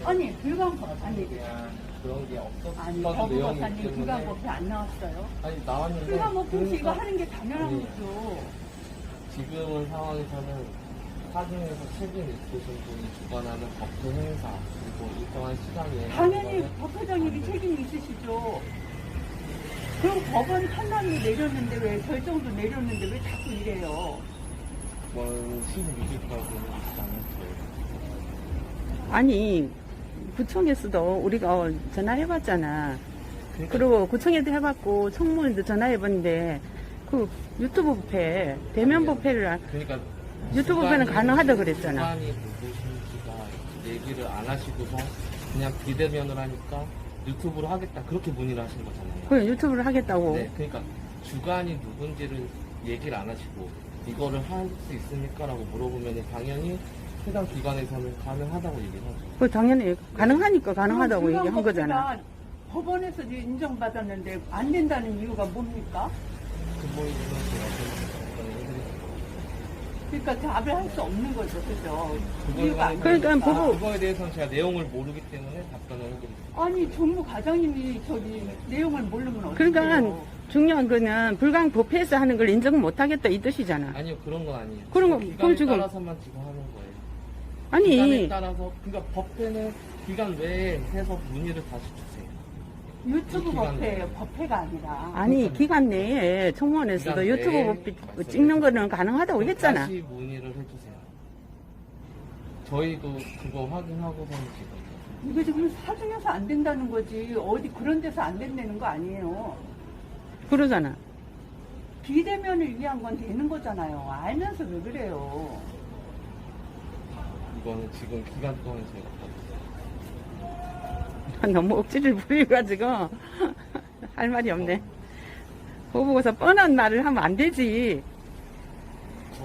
아니, 불광법사님. 그런 게 없었던 아니, 내용이기 법사님 때문에. 불광법이 안 나왔어요. 아니, 나왔는데. 불광법이 이거 하는 게 당연한 아니, 거죠. 지금 상황에서는 사중에서 책임 있으신 분이 주관하는 법회 행사, 그리고 일정한 시간에. 당연히 법회장님이 책임이 있으시죠. 그럼 법원 판단도 내렸는데 왜, 결정도 내렸는데 왜 자꾸 이래요? 뭐, 12주까지는 있다면서요. 아니, 구청에서도 우리가 전화해봤잖아. 그리고 구청에도 해봤고 청문회도 전화해봤는데 그 유튜브 법회, 대면 법회를 그러니까 유튜브 법회는 가능하다 그랬잖아. 주관이 누구신지가 얘기를 안 하시고서 그냥 비대면을 하니까 유튜브로 하겠다 그렇게 문의를 하신 거잖아요. 그래, 유튜브를 하겠다고. 네, 그러니까 주관이 누군지를 얘기를 안 하시고 이거를 할 수 있습니까? 라고 물어보면 당연히 해당 기관에서는 가능하다고 얘기를 하죠. 그 당연히 가능하니까 가능하다고 그럼 얘기한 거잖아. 법원에서 인정받았는데 안 된다는 이유가 뭡니까? 근본이 되는 제가 그러니까 답을 할 수 없는 거죠, 그죠? 그거에 이유가 안 그러니까 되니까. 보고- 그거에 대해서는 제가 내용을 모르기 때문에 답변을 해드릴게요. 아니, 정부 과장님이 저기 내용을 모르면 어떡해요? 그러니까 중요한 거는 불강 법회에서 하는 걸 인정 못 하겠다 이 뜻이잖아. 아니요, 그런 건 아니에요. 그런 거- 기간에 그럼 지금- 따라서만 지금 하는 거예요. 기간에 아니, 따라서 그러니까 법회는 기간 외에 해서 문의를 다시 주세요. 유튜브 이 기간 법회예요, 법회가 아니라. 아니 기간 내에 청문회에서도 기간 유튜브 내에 법회 말씀해 찍는 거는 가능하다고 했잖아. 다시 문의를 해주세요. 저희도 그거 확인하고서는 지금 이거 지금 사중에서 안 된다는 거지. 어디 그런 데서 안 된다는 거 아니에요. 그러잖아. 비대면을 위한 건 되는 거잖아요. 알면서 왜 그래요? 이거는 지금 기간 동안 제가 너무 억지를 부려가지고 할 말이 없네. 그거 보고서 뻔한 말을 하면 안 되지.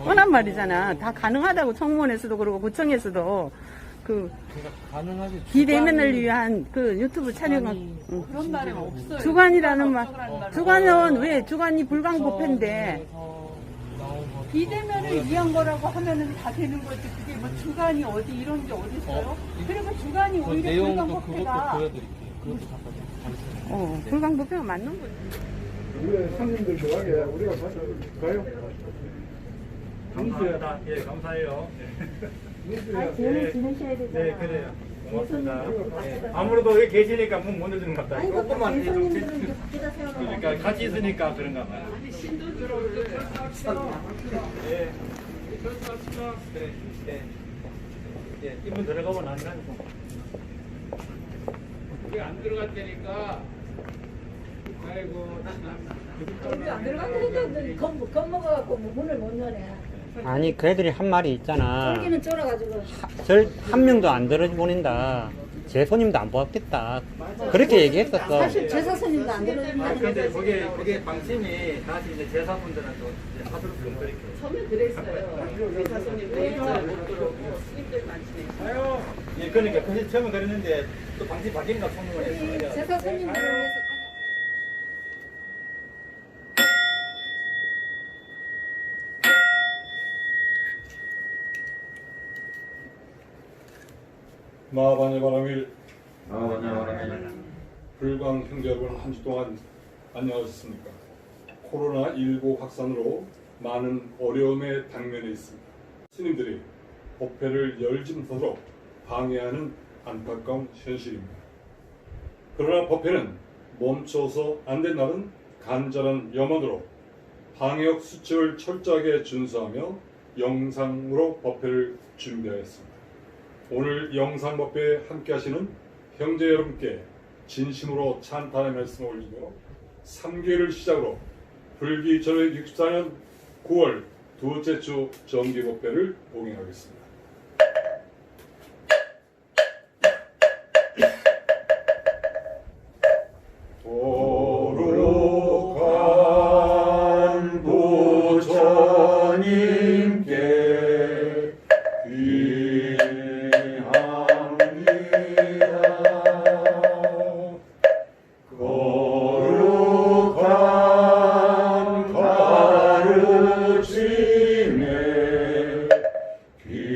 뻔한 말이잖아. 다 가능하다고 청문회에서도 그러고 구청에서도 그 그러니까 가능하지. 비대면을 위한 그 유튜브 촬영은 응. 그런 말은 없어요. 주관이라는 말. 어쩌라는 말은 주관은 왜 주관이 불강 법회인데 비대면을 위한 거라고 하면은 다 되는 거지. 그게 뭐 주관이 어디 이런 게 어디 있어요? 그리고 주관이 그 오히려 불강 내용도 그것도 법회가 보여드릴게요. 그것도 잠깐만요. 불강 법회가 맞는 거지. 우리 손님들 좋아하게 우리가 가요. 감사합니다. 예, 감사해요. 민수야. 지내셔야 되잖아. 네, 그래요. 고맙습니다. 예. 아무래도 여기 계시니까 문 못 열어주는 것 같다. 조금만 그러니까 같이 있으니까 그런가 봐요. 예. 그래, 예. 예, 이분 들어가고 나니까. 우리 안 들어갔다니까. 아이고, 우리 안 들어갔는데 겁먹어갖고 문을 못 여네. 아니 그 애들이 한 말이 있잖아. 여기는 쫄아가지고. 한 명도 안 들어보낸다. 제 손님도 안 보았겠다. 그렇게 얘기했었어. 사실 제사 스님도 안 아, 들어준다는 근데 그게 방침이 다시 이제 제사분들한테 이제 하도록 좀 그렇게. 처음에 그랬어요. 의사 손님들 못 들어오고 스님들 많지. 아유. 예, 그러니까 그 처음에 그랬는데 또 방침 바뀐가 소문을 했어. 제사 스님들을 위해서 마하반야 바람일 아, 불광 형제 여러분 한 주 동안 안녕하셨습니까? 코로나19 확산으로 많은 어려움에 당면해 있습니다. 스님들이 법회를 열지 못하도록 방해하는 안타까운 현실입니다. 그러나 법회는 멈춰서 안 된 날은 간절한 염원으로 방역 수칙을 철저하게 준수하며 영상으로 법회를 준비하였습니다. 오늘 영상 법회에 함께 하시는 형제 여러분께 진심으로 찬탄의 말씀을 올리며 3개를 시작으로 불기 전월 64년 9월 두째 주 정기 법회를 봉행하겠습니다. 도록한 부처님께 귀합니다. 거룩한 가르침에 귀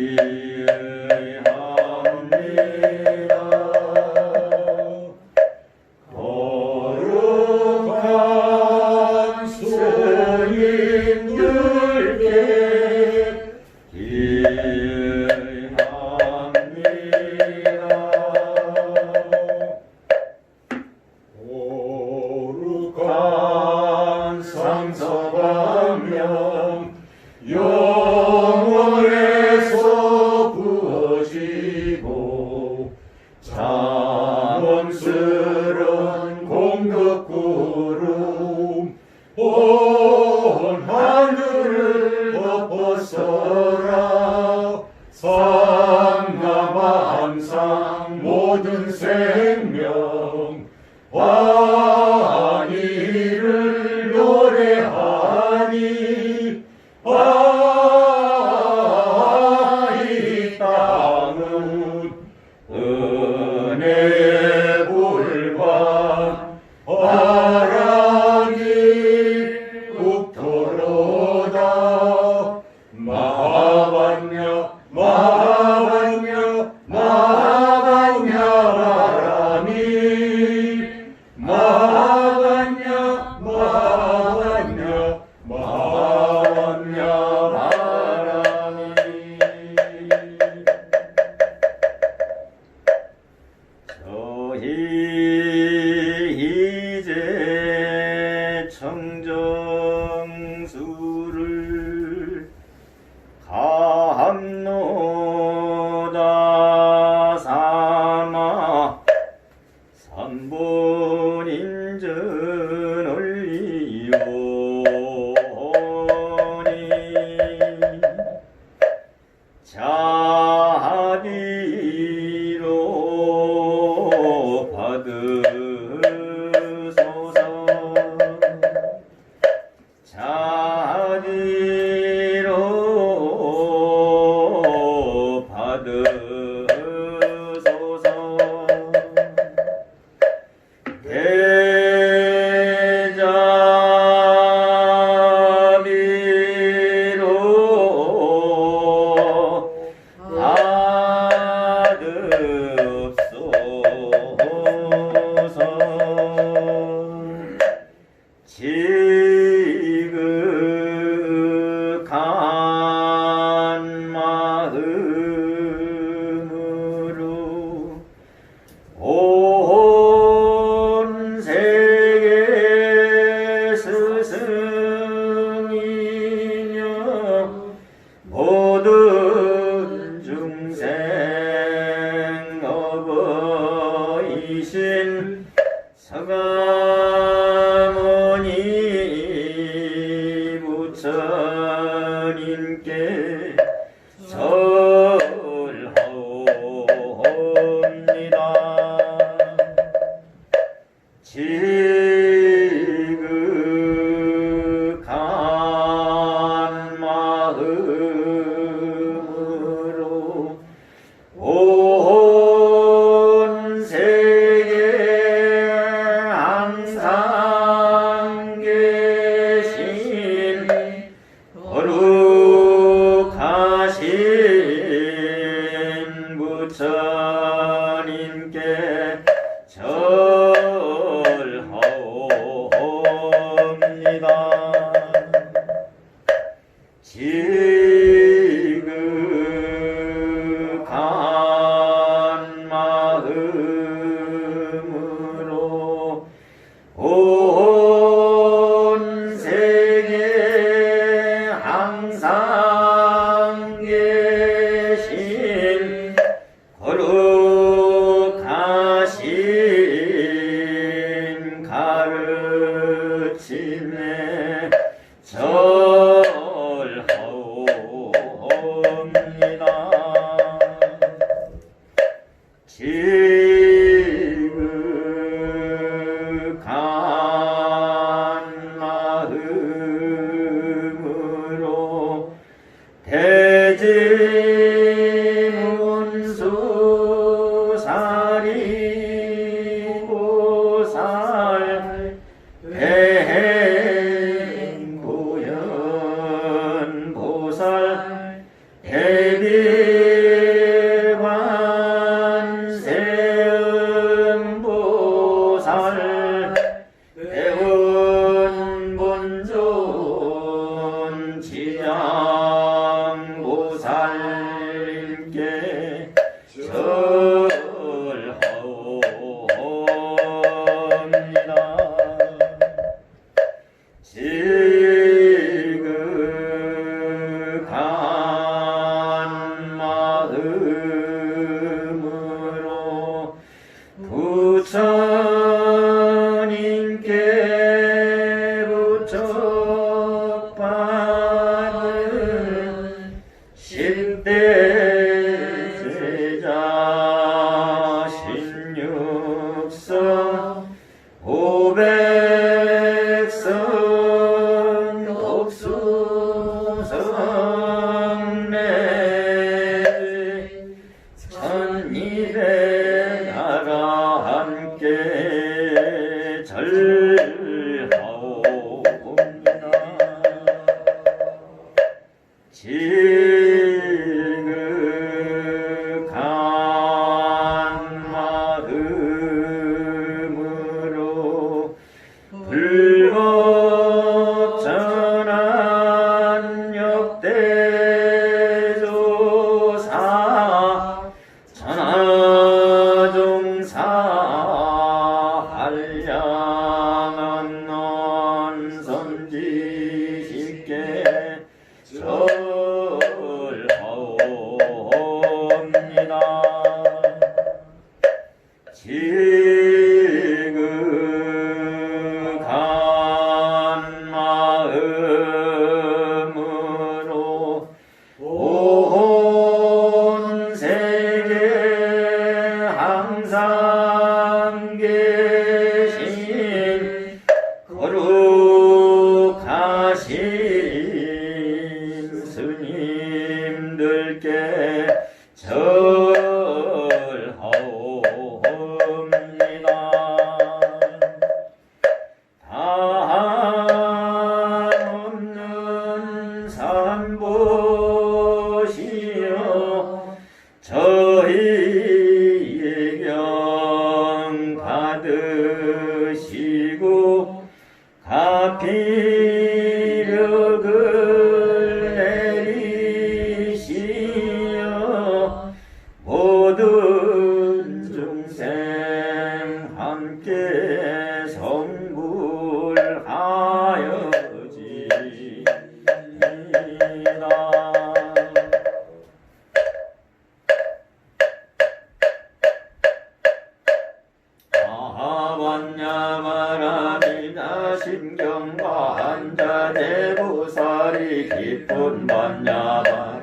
지극한 마음으로 온 세계 스승이며 모든 중생 어버이신 서가모니 부처님께 절하옵니다. 지극한 마음으로 온 세계 항상 계신 거룩하신 부처님께 절하옵니다. 지극한 마음으로 온 세계 항상 계신 거룩하신 가르침에 절하옵니다. 지극한 마음으로 대지문수사리고살 대행고연보살 대비관세음보살 대원본존 지양보살님께 절하옵니다. 지극한 마음으로 부처님께 부처받은 10대 제자 16성 500성 독수성내 1200 나라 함께 절하옵니다. 지극한 마음으로 불법전한 역대조사 천하종사 한량한 논선지식께 절하옵니다. 지극한 마음으로 온 세계 항상 계신 거룩하신 자비력을 내리시어 모든 중생 함께 성불하여지이다. 아반야바라미나 심경과 한자대보살이 기쁜 반야바라미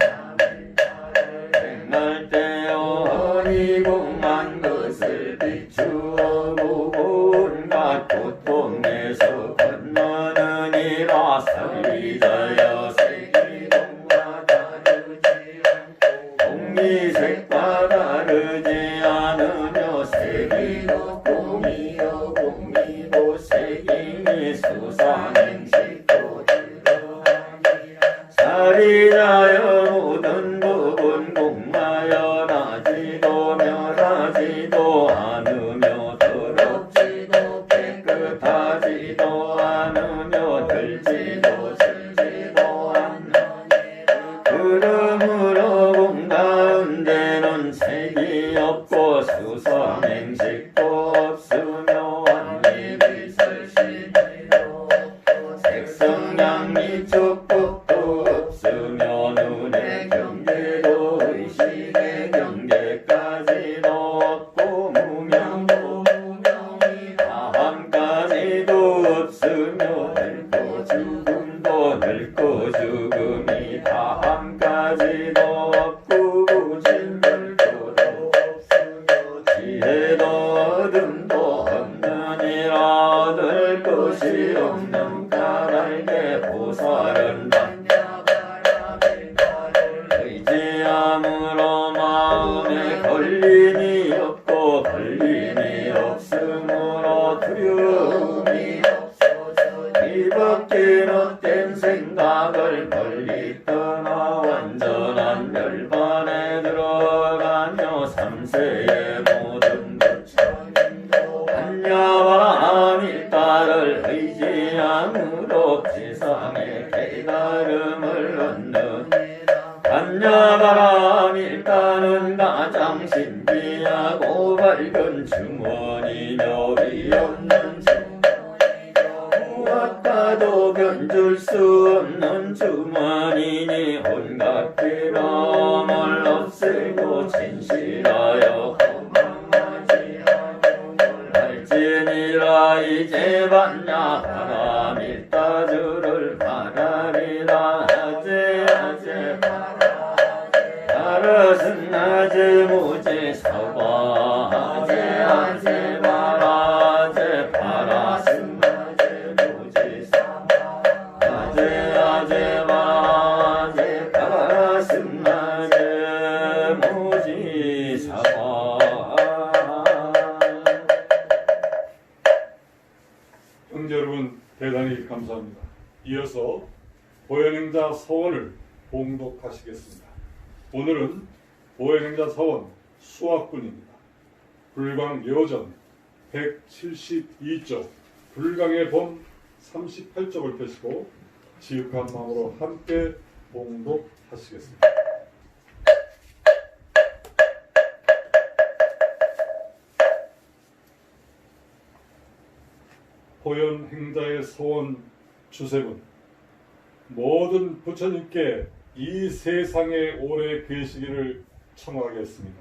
백날 때어 허니공만 것을 비추어 보고 온갖 고통에서 건너느니라. 살리자여 세기공과 다르지 않고 공미색과 다르지 않으며 세기도 공이요 공이고 세기니 수상행식도 들어하니라. 살리자여 모든 법은 공마여 나지도 멸하지도 않으며 더럽지도 깨끗하지도 않으며 들지도 질지도 않느니라. 그러므로 공 가운데는 색이 없고 수상행식도 없으며 완미비설신이도 없고 색성량미 축복도 없으며 눈의 경계도 의식의 경계까지도 없고 무명도 무명이 다함까지도 없으며 늙고 죽음도 늙고 죽음이 다함까지도 없고 부질물도 없으며 지혜도 어둠도 없느니라. 얻을 것이 없는 까닭에 보살은 의지함으로 마음에 걸림이 없고 걸림이 없으므로 두려움이 없어져 뒤바뀐 헛된 생각을 멀리 떠나 완전한 멸반에 들어가며 삼세의 모든 부처님도 반야바라밀다를 의지함으로 지상의 깨달음을 얻는 반야바라밀다는 가장 신비하고 밝은 주머니며 위없는 주머니며 무엇과도 견줄 수 없는 주머니니 온갖 괴로움을 없애고 진실하여 허망하지 않음을 할지니라. 이제 반야바라밀다주를 바라리라. 아제 바라슨 아제 모제 사바 아제 바라제 바라슨 아제 모제 사바 아제 바라제 바라슨 아제 모제 사바. 형제 여러분 대단히 감사합니다. 이어서 보현행자 서원을 봉독하시겠습니다. 오늘은 보현행자 서원 수학군입니다. 불광 묘전 172쪽, 불광의 봄 38쪽을 펴시고 지극한 마음으로 함께 봉독하시겠습니다. 보현행자의 서원 주세군. 모든 부처님께 이 세상에 오래 계시기를 청하겠습니다.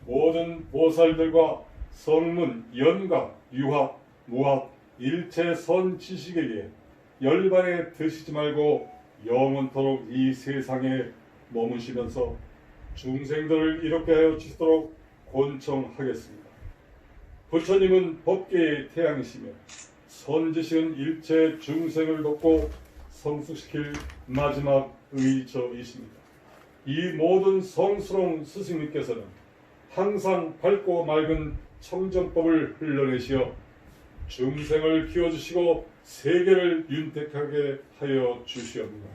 모든 보살들과 성문, 연각, 유합, 무합, 일체 선 지식에게 열반에 드시지 말고 영원토록 이 세상에 머무시면서 중생들을 이롭게 하여 주시도록 권청하겠습니다. 부처님은 법계의 태양이시며 선지식은 일체 중생을 돕고 성숙시킬 마지막 의저이십니다. 이 모든 성스러운 스승님께서는 항상 밝고 맑은 청정법을 흘러내시어 중생을 키워주시고 세계를 윤택하게 하여 주시옵니다.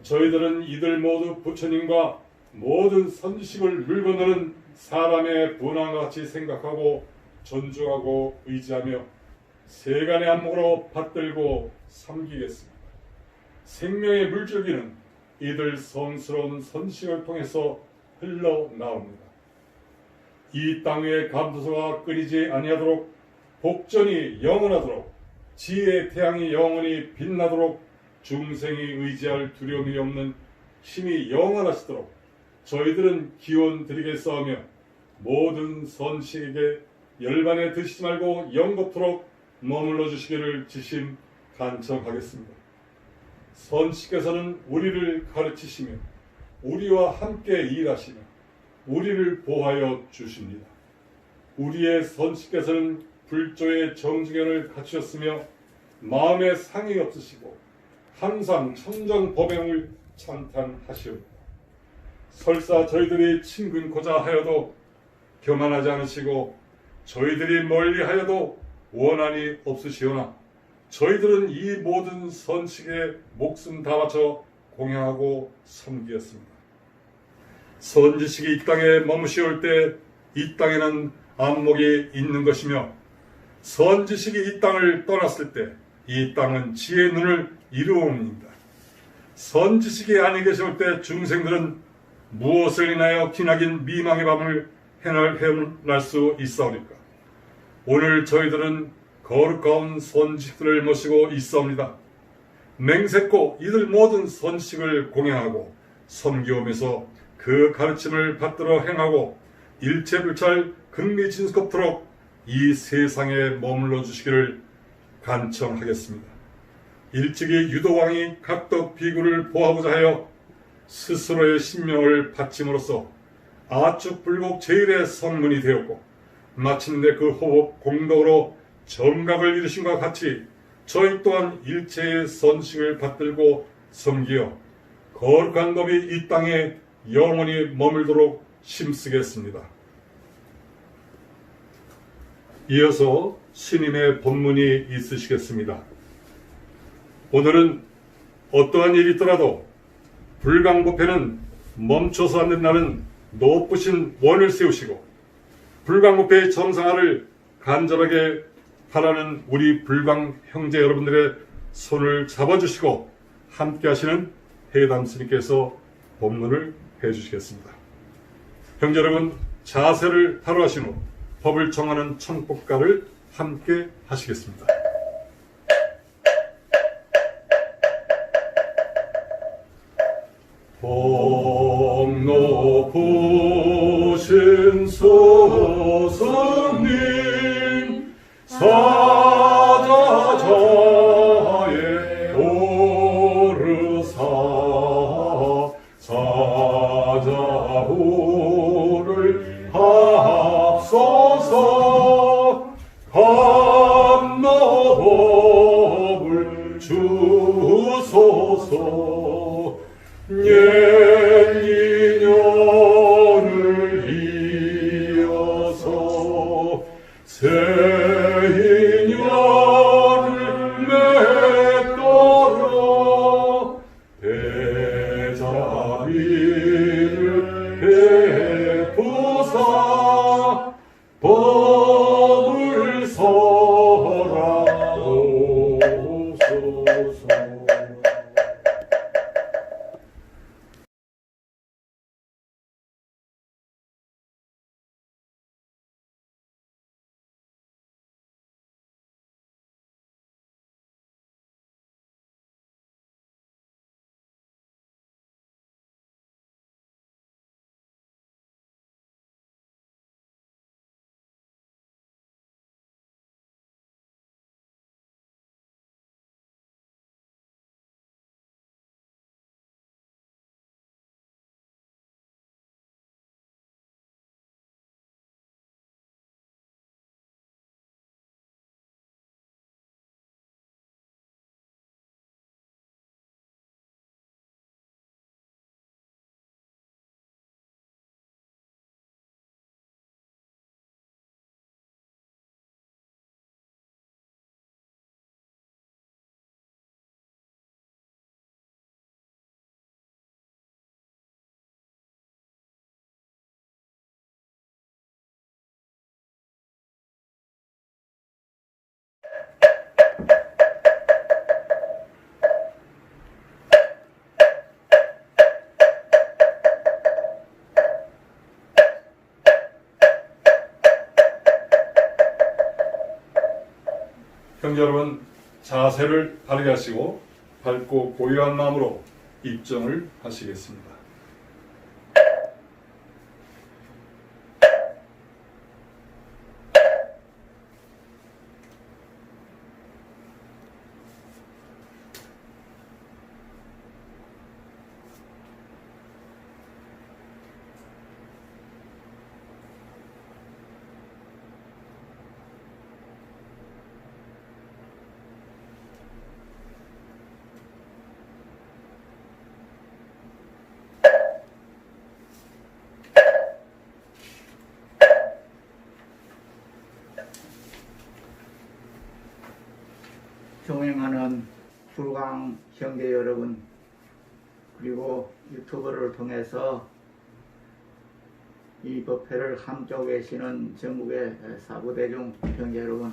저희들은 이들 모두 부처님과 모든 선지식을 물건너는 사람의 분함과 같이 생각하고 존중하고 의지하며 세간의 안목으로 받들고 섬기겠습니다. 생명의 물줄기는 이들 성스러운 선식을 통해서 흘러나옵니다. 이 땅 위에 감도서가 끊이지 아니하도록 복전이 영원하도록 지혜의 태양이 영원히 빛나도록 중생이 의지할 두려움이 없는 힘이 영원하시도록 저희들은 기원 드리겠사오며 모든 선식에게 열반에 드시지 말고 영겁토록 머물러 주시기를 지심 간청하겠습니다. 선식께서는 우리를 가르치시며 우리와 함께 일하시며 우리를 보하여 주십니다. 우리의 선식께서는 불조의 정직연을 갖추셨으며 마음에 상이 없으시고 항상 청정법행을 찬탄하시옵니다. 설사 저희들이 친근고자 하여도 교만하지 않으시고 저희들이 멀리하여도 원한이 없으시오나 저희들은 이 모든 선식에 목숨 다 바쳐 공양하고 섬기었습니다. 선지식이 이 땅에 머무시올 때 이 땅에는 안목이 있는 것이며 선지식이 이 땅을 떠났을 때 이 땅은 지혜의 눈을 이루옵니다. 선지식이 아니 계실 때 중생들은 무엇을 인하여 기나긴 미망의 밤을 헤어날 수 있사오리까? 오늘 저희들은 거룩한 선지식들을 모시고 있사옵니다. 맹세코 이들 모든 선지식을 공양하고 섬기오면서 그 가르침을 받들어 행하고 일체불찰 극미진습토록 이 세상에 머물러 주시기를 간청하겠습니다. 일찍이 유도왕이 각덕 비구를 보하고자 하여 스스로의 신명을 바침으로써 아축불복 제1의 성문이 되었고 마침내 그 호흡 공덕으로 정각을 이루신과 같이 저희 또한 일체의 선식을 받들고 섬기어 거룩한 법이 이 땅에 영원히 머물도록 힘쓰겠습니다. 이어서 스님의 법문이 있으시겠습니다. 오늘은 어떠한 일이 있더라도 불강법회는 멈춰서 안 된다는 높으신 원을 세우시고 불강법회의 정상화를 간절하게 바라는 우리 불강 형제 여러분들의 손을 잡아주시고 함께 하시는 해담 스님께서 법문을 해주시겠습니다. 형제 여러분, 자세를 바로 하신 후 법을 정하는 청법가를 함께 하시겠습니다. 법 높으신 스승님 사자자의 오르사 사자후를 합소서 감노법을 주소서 옛 인연을 이어서 새 인연을 맺도록 대자비를 베푸사 법을 설하옵소서. 형제 여러분, 자세를 바르게 하시고 밝고 고요한 마음으로 입정을 하시겠습니다. 존경하는 불광 형제 여러분, 그리고 유튜브를 통해서 이 법회를 함께하고 계시는 전국의 사부대중 형제 여러분,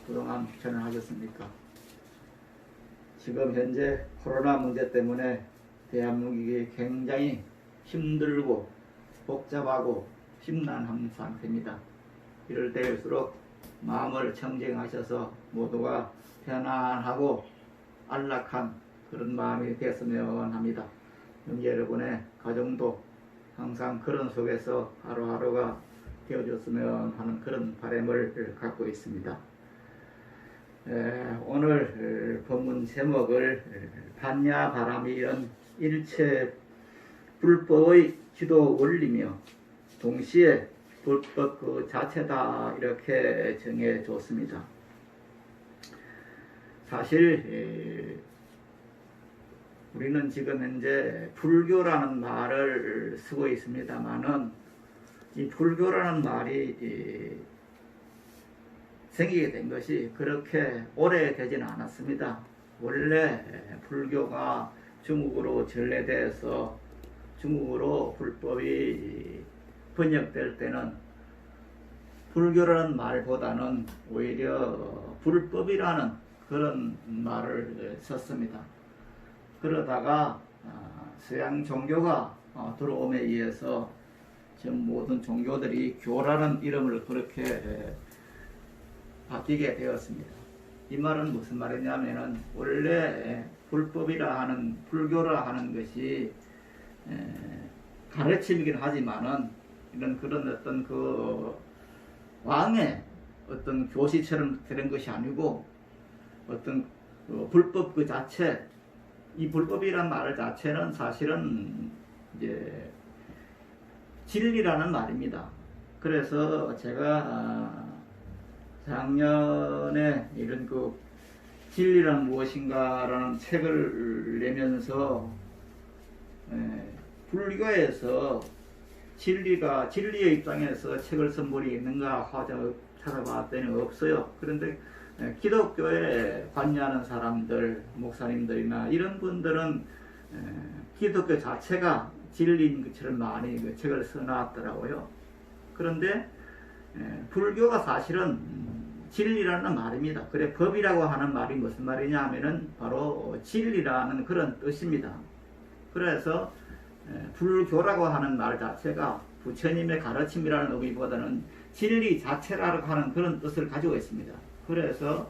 그동안 편을 하셨습니까? 지금 현재 코로나 문제 때문에 대한민국이 굉장히 힘들고 복잡하고 심란한 상태입니다. 이럴 때일수록 마음을 청정하셔서 모두가 편안하고 안락한 그런 마음이 되었으면 합니다. 형제 여러분의 가정도 항상 그런 속에서 하루하루가 되어줬으면 하는 그런 바람을 갖고 있습니다. 오늘 본문 제목을 반야 바람이 이런 일체 불법의 지도 원리며 동시에 불법 그 자체다 이렇게 정해 줬습니다. 사실 우리는 지금 현재 불교라는 말을 쓰고 있습니다만은 이 불교라는 말이 생기게 된 것이 그렇게 오래되지는 않았습니다. 원래 불교가 중국으로 전래돼서 중국으로 불법이 번역될 때는 불교라는 말보다는 오히려 불법이라는 그런 말을 썼습니다. 그러다가 서양 종교가 들어옴에 의해서 지금 모든 종교들이 교라는 이름을 그렇게 바뀌게 되었습니다. 이 말은 무슨 말이냐면은 원래 불법이라 하는 불교라 하는 것이 가르침이긴 하지만은 이런 그런 어떤 그 왕의 어떤 교시처럼 되는 것이 아니고 어떤 불법 그 자체, 이 불법이란 말 자체는 사실은 이제 진리라는 말입니다. 그래서 제가 작년에 이런 그 진리란 무엇인가라는 책을 내면서 불교에서 진리의 입장에서 책을 쓴 분이 있는가 찾아봤더니 없어요. 그런데 기독교에 관여하는 사람들, 목사님들이나 이런 분들은 기독교 자체가 진리인 것처럼 많이 그 책을 써놨더라고요. 그런데 불교가 사실은 진리라는 말입니다. 그래 법이라고 하는 말이 무슨 말이냐 하면은 바로 진리라는 그런 뜻입니다. 그래서 불교라고 하는 말 자체가 부처님의 가르침이라는 의미보다는 진리 자체라고 하는 그런 뜻을 가지고 있습니다. 그래서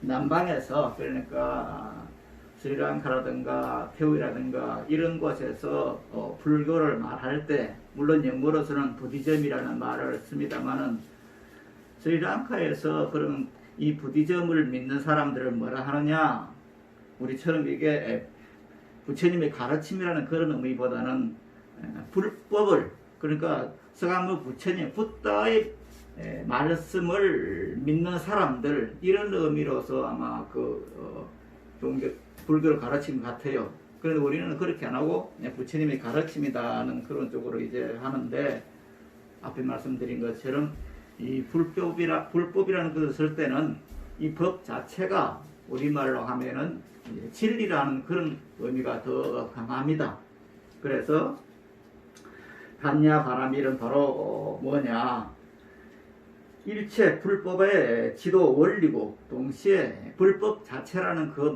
남방에서 그러니까 스리랑카라든가 태우이라든가 이런 곳에서 불교를 말할 때 물론 영어로서는 부디즘이라는 말을 씁니다만은 스리랑카에서 그럼 이 부디즘을 믿는 사람들을 뭐라 하느냐, 우리처럼 이게 부처님의 가르침이라는 그런 의미보다는 불법을, 그러니까 서가모 부처님 붓다의 말씀을 믿는 사람들, 이런 의미로서 아마 불교를 가르친 것 같아요. 그런데 우리는 그렇게 안 하고 부처님의 가르침이다는 그런 쪽으로 이제 하는데, 앞에 말씀드린 것처럼 이 불법이라는 것을 쓸 때는 이 법 자체가 우리말로 하면은 진리라는 그런 의미가 더 강합니다. 그래서 반야 바람일은 바로 뭐냐, 일체 불법의 지도 원리고 동시에 불법 자체라는 그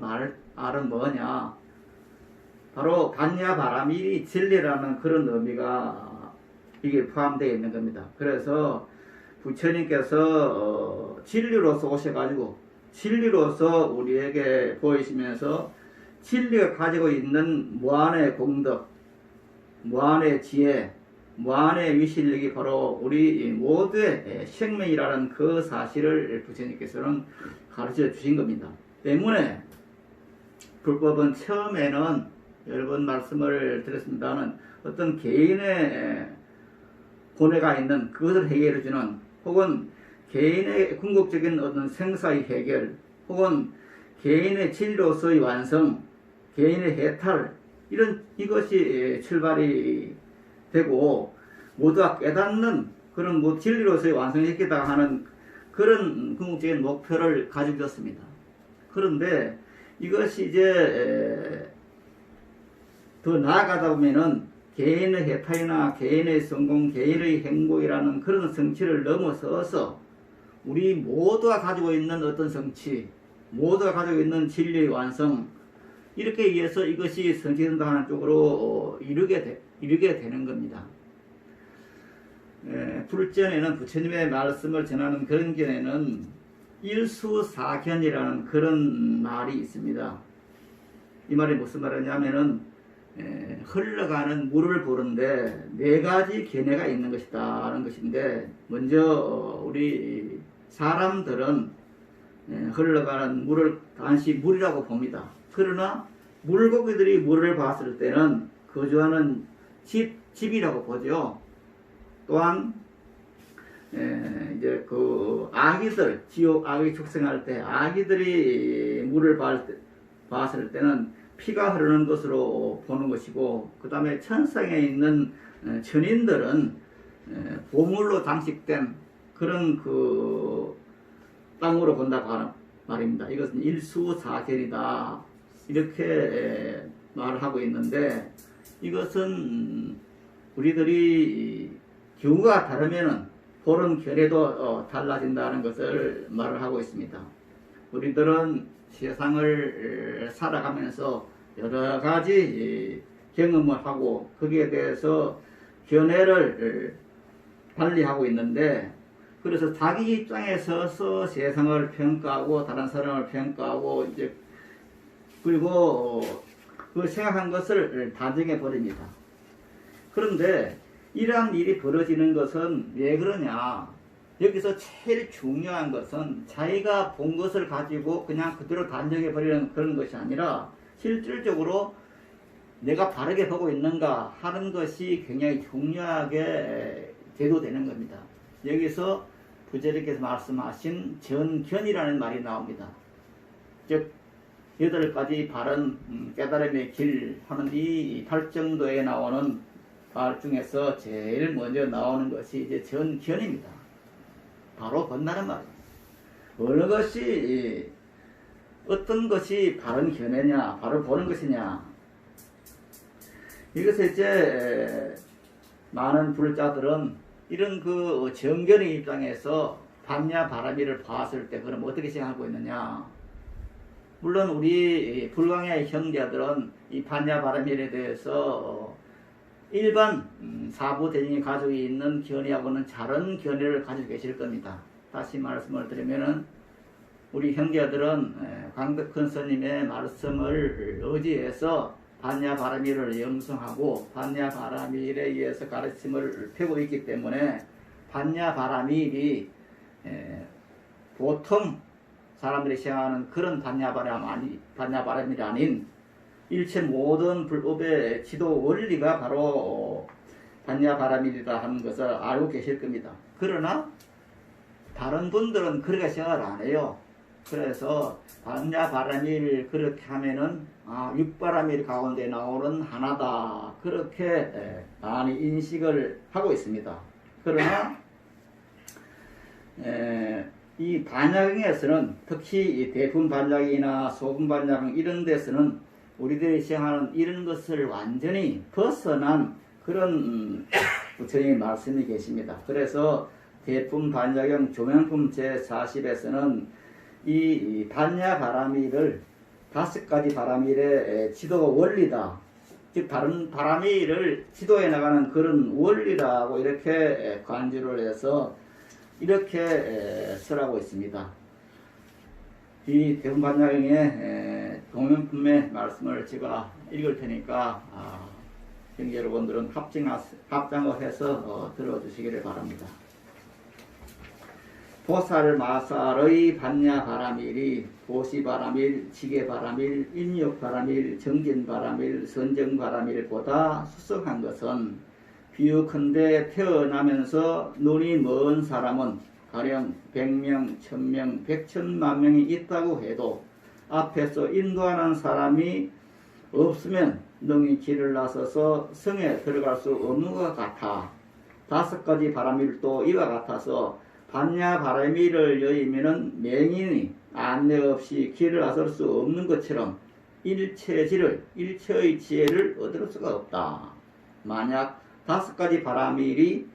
말은 뭐냐, 바로 반야 바람일이 진리라는 그런 의미가 이게 포함되어 있는 겁니다. 그래서 부처님께서 진리로서 오셔가지고 진리로서 우리에게 보이시면서 진리가 가지고 있는 무한의 공덕, 무한의 지혜, 무한의 위실력이 바로 우리 모두의 생명이라는 그 사실을 부처님께서는 가르쳐 주신 겁니다. 때문에 불법은 처음에는 여러 번 말씀을 드렸습니다는 어떤 개인의 고뇌가 있는 그것을 해결해 주는, 혹은 개인의 궁극적인 어떤 생사의 해결, 혹은 개인의 진리로서의 완성, 개인의 해탈, 이것이 출발이 되고 모두가 깨닫는 그런 진리로서의 완성했겠다 하는 그런 궁극적인 목표를 가지고 있었습니다. 그런데 이것이 이제 더 나아가다 보면은 개인의 해탈이나 개인의 성공, 개인의 행복이라는 그런 성취를 넘어서서 우리 모두가 가지고 있는 어떤 성취, 모두가 가지고 있는 진리의 완성, 이렇게 위해서 이것이 성취된다 하는 쪽으로 이르게 되는 겁니다. 불전에는 부처님의 말씀을 전하는 그런 견에는 일수사견이라는 그런 말이 있습니다. 이 말이 무슨 말이냐면은 흘러가는 물을 보는데 네 가지 견해가 있는 것이다 하는 것인데, 먼저 우리 사람들은 흘러가는 물을 단시 물이라고 봅니다. 그러나 물고기들이 물을 봤을 때는 거주하는 집이라고 보죠. 또한 이제 그 아기들, 지옥 아기 축생할 때 아기들이 물을 봤을 때는 피가 흐르는 것으로 보는 것이고, 그 다음에 천상에 있는 천인들은 보물로 장식된 그런 그 땅으로 본다고 하는 말입니다. 이것은 일수사견이다, 이렇게 말을 하고 있는데, 이것은 우리들이 경우가 다르면은 보는 견해도 달라진다는 것을 말을 하고 있습니다. 우리들은 세상을 살아가면서 여러 가지 경험을 하고 거기에 대해서 견해를 달리하고 있는데, 그래서 자기 입장에 서서 세상을 평가하고 다른 사람을 평가하고 이제 그리고 그 생각한 것을 단정해 버립니다. 그런데 이러한 일이 벌어지는 것은 왜 그러냐? 여기서 제일 중요한 것은 자기가 본 것을 가지고 그냥 그대로 단정해 버리는 그런 것이 아니라 실질적으로 내가 바르게 보고 있는가 하는 것이 굉장히 중요하게 대두되는 겁니다. 여기서 부처님께서 말씀하신 전견이라는 말이 나옵니다. 즉 8가지 바른 깨달음의 길 하는 이 8정도에 나오는 말 중에서 제일 먼저 나오는 것이 이제 전견입니다. 바로 본다는 말이에요. 어느 것이 어떤 것이 바른 견해냐, 바로 보는 것이냐. 이것을 이제 많은 불자들은 이런 그 정견의 입장에서 반야 바라미를 봤을 때 그럼 어떻게 생각하고 있느냐. 물론 우리 불광의 형제들은 이 반야 바라미에 대해서 일반 사부대중이 가지고 있는 견해하고는 다른 견해를 가지고 계실 겁니다. 다시 말씀을 드리면은 우리 형제들은 광덕큰 스님의 말씀을 의지해서 반야바라미를 영성하고 반야바라미에 의해서 가르침을 펴고 있기 때문에 반야바라밀이 보통 사람들이 생각하는 그런 반야바라밀이 아닌 일체 모든 불법의 지도 원리가 바로 반야바라밀이다 하는 것을 알고 계실 겁니다. 그러나 다른 분들은 그렇게 생각을 안 해요. 그래서 반야바라밀 그렇게 하면은 육바라밀 가운데 나오는 하나다, 그렇게 많이 인식을 하고 있습니다. 그러나 이 반야경에서는 특히 이 대품반야경이나 소금반야경 이런 데서는 우리들이 생각하는 이런 것을 완전히 벗어난 그런 부처님의 말씀이 계십니다. 그래서 대품반야경 조명품 제40에서는 이 반야바라밀을 5가지 바라밀의 지도가 원리다, 즉 다른 바라밀을 지도해 나가는 그런 원리라고 이렇게 간주를 해서 이렇게 설하고 있습니다. 이 대분반야경의 동면품의 말씀을 제가 읽을 테니까 형제 여러분들은 합장을 해서 들어주시기를 바랍니다. 보살마살의 반야바라밀이 보시바라밀, 지게바라밀, 인욕바라밀, 정진바라밀, 선정바라밀보다 수석한 것은 비유컨대 태어나면서 눈이 먼 사람은 가령 100명, 1000명, 100천만 명이 있다고 해도 앞에서 인도하는 사람이 없으면 능히 길을 나서서 성에 들어갈 수 없는 것 같아. 5가지 바라밀도 이와 같아서 반야 바라밀을 여의면은 맹인이 안내 없이 길을 나설 수 없는 것처럼 일체의 지혜를 얻을 수가 없다. 만약 5가지 바라밀이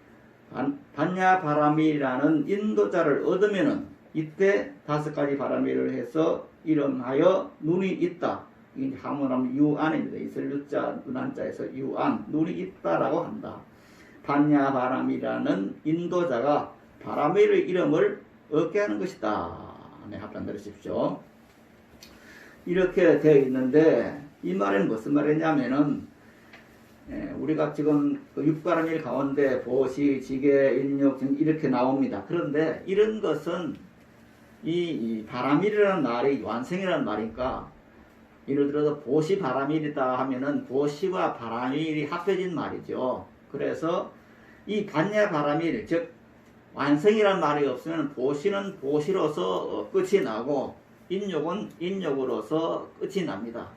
반야 바라밀이라는 인도자를 얻으면은 이때 5가지 바라밀을 해서 이름하여 눈이 있다. 이 하문하면 유안입니다. 이슬유자 눈한자에서 유안, 눈이 있다라고 한다. 반야 바라밀이라는 인도자가 바라밀의 이름을 얻게 하는 것이다. 네, 합단 들으십시오. 이렇게 되어 있는데 이 말은 무슨 말이냐면은 우리가 지금 그 육바라밀 가운데 보시, 지게, 인욕 이렇게 나옵니다. 그런데 이런 것은 이 바라밀이라는 말이 완성이라는 말이니까 예를 들어서 보시 바라밀이다 하면은 보시와 바라밀이 합해진 말이죠. 그래서 이 반야 바라밀 즉 완성이란 말이 없으면 보시는 보시로서 끝이 나고 인욕은 인욕으로서 끝이 납니다.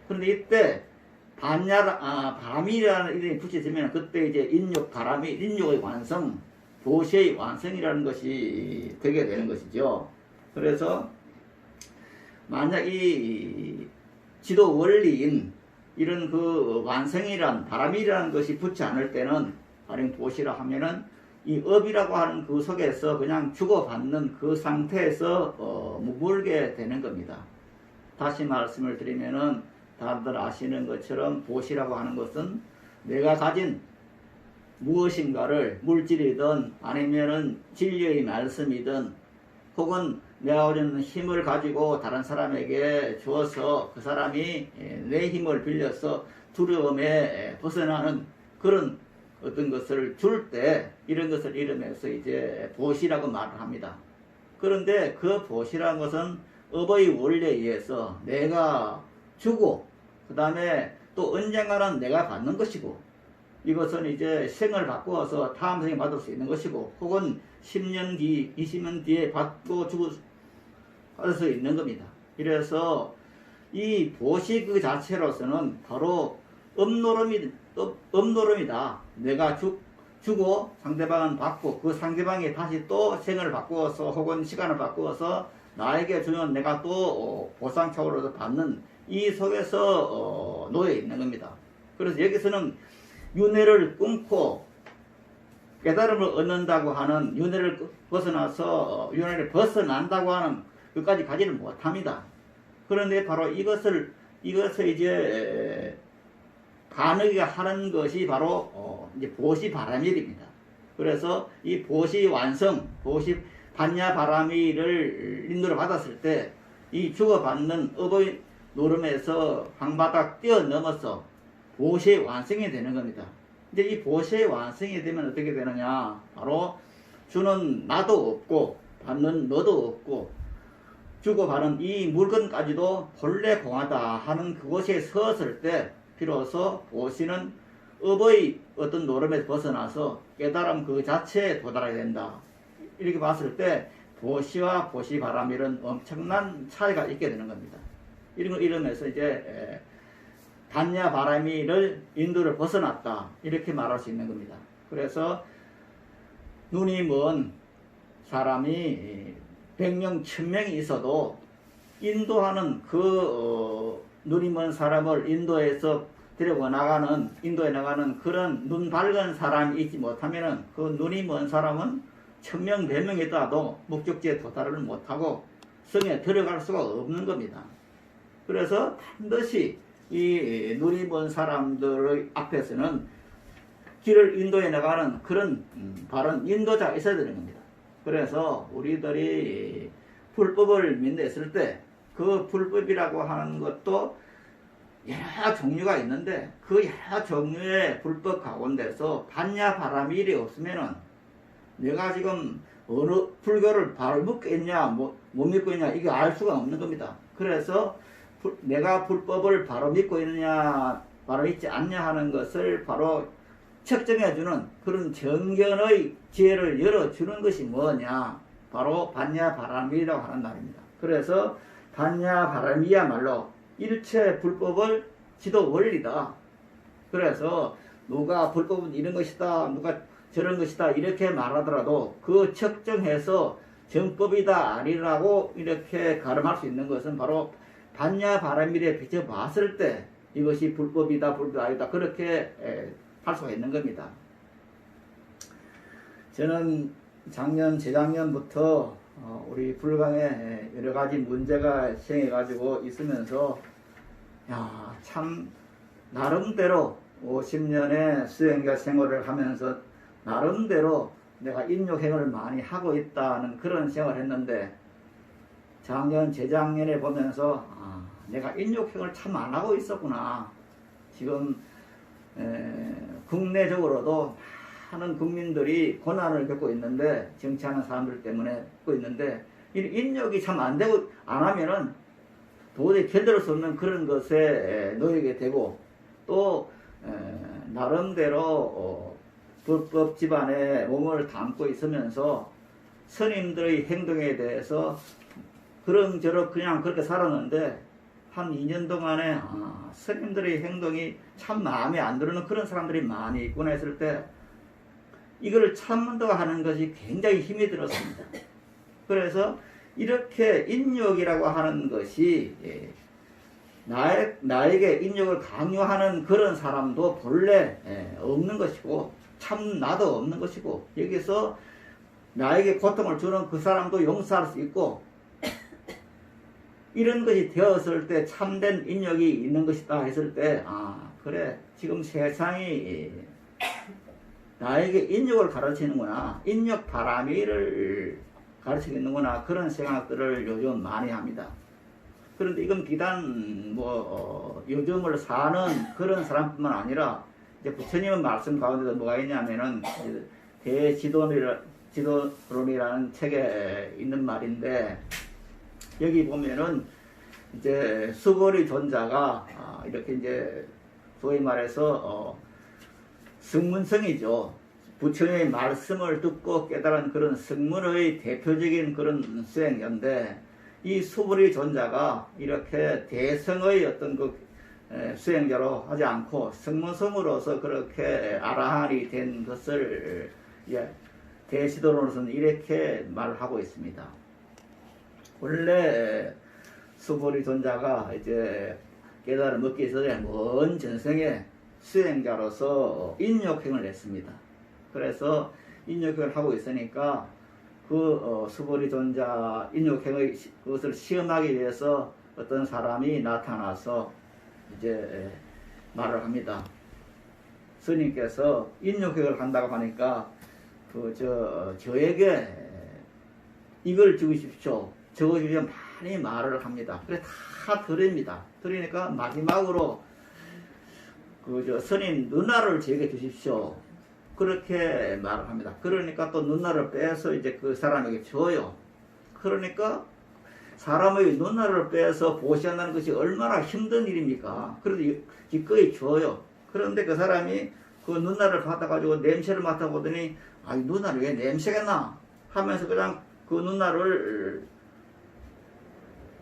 그런데 이때 바라밀이라는 이름이 붙여지면 그때 이제 인욕 바라밀, 인욕의 완성, 보시의 완성이라는 것이 되게 되는 것이죠. 그래서 만약 이 지도 원리인 이런 그 완성이란 바라밀이라는 것이 붙지 않을 때는 가령 보시라 하면은 이 업이라고 하는 그 속에서 그냥 주고받는 그 상태에서 머물게 되는 겁니다. 다시 말씀을 드리면은 다들 아시는 것처럼 보시라고 하는 것은 내가 가진 무엇인가를 물질이든 아니면은 진리의 말씀이든 혹은 내가 가진 힘을 가지고 다른 사람에게 주어서 그 사람이 내 힘을 빌려서 두려움에 벗어나는 그런 어떤 것을 줄 때 이런 것을 이름해서 이제 보시라고 말을 합니다. 그런데 그 보시라는 것은 업의 원리에 의해서 내가 주고 그 다음에 또 언젠가는 내가 받는 것이고 이것은 이제 생을 바꾸어서 다음 생에 받을 수 있는 것이고 혹은 10년 뒤, 20년 뒤에 받고 주고 받을 수 있는 겁니다. 이래서 이 보시 그 자체로서는 바로 업노름이다. 내가 주고 상대방은 받고 그 상대방이 다시 또 생을 바꾸어서 혹은 시간을 바꾸어서 나에게 주면 내가 또 보상적으로 받는 이 속에서 놓여 있는 겁니다. 그래서 여기서는 윤회를 끊고 깨달음을 얻는다고 하는 윤회를 벗어나서 윤회를 벗어난다고 하는 것까지 가지를 못합니다. 그런데 바로 이것을 이제 가능하게 하는 것이 바로 이제 보시 바라밀입니다. 그래서 이 보시 완성, 보시 반야 바라밀을 인도를 받았을 때 이 주고받는 업의 노름에서 방바닥 뛰어넘어서 보시의 완성이 되는 겁니다. 이제 이 보시의 완성이 되면 어떻게 되느냐? 바로 주는 나도 없고 받는 너도 없고 주고받은 이 물건까지도 본래 공하다 하는 그곳에 섰을 때 비로소 보시는 업의 어떤 노름에서 벗어나서 깨달음 그 자체에 도달하게 된다. 이렇게 봤을 때 보시와 보시 바라밀은 엄청난 차이가 있게 되는 겁니다. 이런 걸 이름해서 이제 반야 바라밀을 인도를 벗어났다 이렇게 말할 수 있는 겁니다. 그래서 눈이 먼 사람이 100명, 1000명이 있어도 인도하는 그 눈이 먼 사람을 인도에 나가는 그런 눈 밝은 사람이 있지 못하면은 그 눈이 먼 사람은 1000명, 100명 있다도 목적지에 도달을 못하고 성에 들어갈 수가 없는 겁니다. 그래서 반드시 이 눈이 먼 사람들의 앞에서는 길을 인도해 나가는 그런 바른 인도자가 있어야 되는 겁니다. 그래서 우리들이 불법을 민대했을 때 그 불법이라고 하는 것도 여러 종류가 있는데 그 여러 종류의 불법 가운데서 반야 바라밀이 없으면은 내가 지금 어느 불교를 바로 믿고 있냐 못 믿고 있냐 이게 알 수가 없는 겁니다. 그래서 내가 불법을 바로 믿고 있느냐 바로 있지 않냐 하는 것을 바로 측정해주는 그런 정견의 지혜를 열어주는 것이 뭐냐 바로 반야 바라밀이라고 하는 말입니다. 그래서 반야 바라밀이야말로 일체 불법을 지도 원리다. 그래서 누가 불법은 이런 것이다 누가 저런 것이다 이렇게 말하더라도 그 측정해서 정법이다 아니라고 이렇게 가름할 수 있는 것은 바로 반야 바라밀에 비춰봤을 때 이것이 불법이다 불법 아니다 그렇게 할 수가 있는 겁니다. 저는 작년 재작년부터 우리 불강에 여러 가지 문제가 생겨 가지고 있으면서 참 나름대로 50년의 수행자 생활을 하면서 나름대로 내가 인욕행을 많이 하고 있다는 그런 생활을 했는데 작년 재작년에 보면서 내가 인욕행을 참 안 하고 있었구나. 지금 국내적으로도 많은 국민들이 고난을 겪고 있는데 정치하는 사람들 때문에 겪고 있는데 인욕이 참 안 되고 안 하면은 도저히 견딜 수 없는 그런 것에 놓이게 되고 또 나름대로 불법 집안에 몸을 담고 있으면서 스님들의 행동에 대해서 그런저런 그냥 그렇게 살았는데 한 2년 동안에 스님들의 행동이 참 마음에 안 들는 그런 사람들이 많이 있구나 했을 때 이걸 참는다고 하는 것이 굉장히 힘이 들었습니다. 그래서 이렇게 인욕이라고 하는 것이 나에게 인욕을 강요하는 그런 사람도 본래 없는 것이고 참 나도 없는 것이고 여기서 나에게 고통을 주는 그 사람도 용서할 수 있고 이런 것이 되었을 때 참된 인욕이 있는 것이다 했을 때 그래 지금 세상이 나에게 인욕을 가르치는구나 인욕 바라밀을 가르치겠는구나 그런 생각들을 요즘 많이 합니다. 그런데 이건 비단 요즘을 사는 그런 사람뿐만 아니라 이제 부처님의 말씀 가운데도 뭐가 있냐면은 대지도론이라는 책에 있는 말인데 여기 보면은 이제 수거리 존자가 이렇게 이제 소위 말해서 승문성이죠. 부처님의 말씀을 듣고 깨달은 그런 승문의 대표적인 그런 수행자인데 이 수거리 존자가 이렇게 대성의 어떤 그 수행자로 하지 않고 승문성으로서 그렇게 아라한이 된 것을 대시도로서는 이렇게 말하고 있습니다. 원래 수보리 존자가 이제 깨달음 얻기 전에 먼 전생에 수행자로서 인욕행을 했습니다. 그래서 인욕행을 하고 있으니까 그 수보리 존자 인욕행의 그것을 시험하기 위해서 어떤 사람이 나타나서 이제 말을 합니다. 스님께서 인욕행을 한다고 하니까 저에게 이걸 주십시오. 적어주면 많이 말을 합니다. 그래 다 드립니다. 드리니까 마지막으로 스님 누나를 제게 주십시오. 그렇게 말을 합니다. 그러니까 또 누나를 빼서 이제 그 사람에게 줘요. 그러니까 사람의 누나를 빼서 보시한다는 것이 얼마나 힘든 일입니까? 그래도 기꺼이 줘요. 그런데 그 사람이 그 누나를 받아가지고 냄새를 맡아보더니 이 누나를 왜 냄새가 나? 하면서 그냥 그 누나를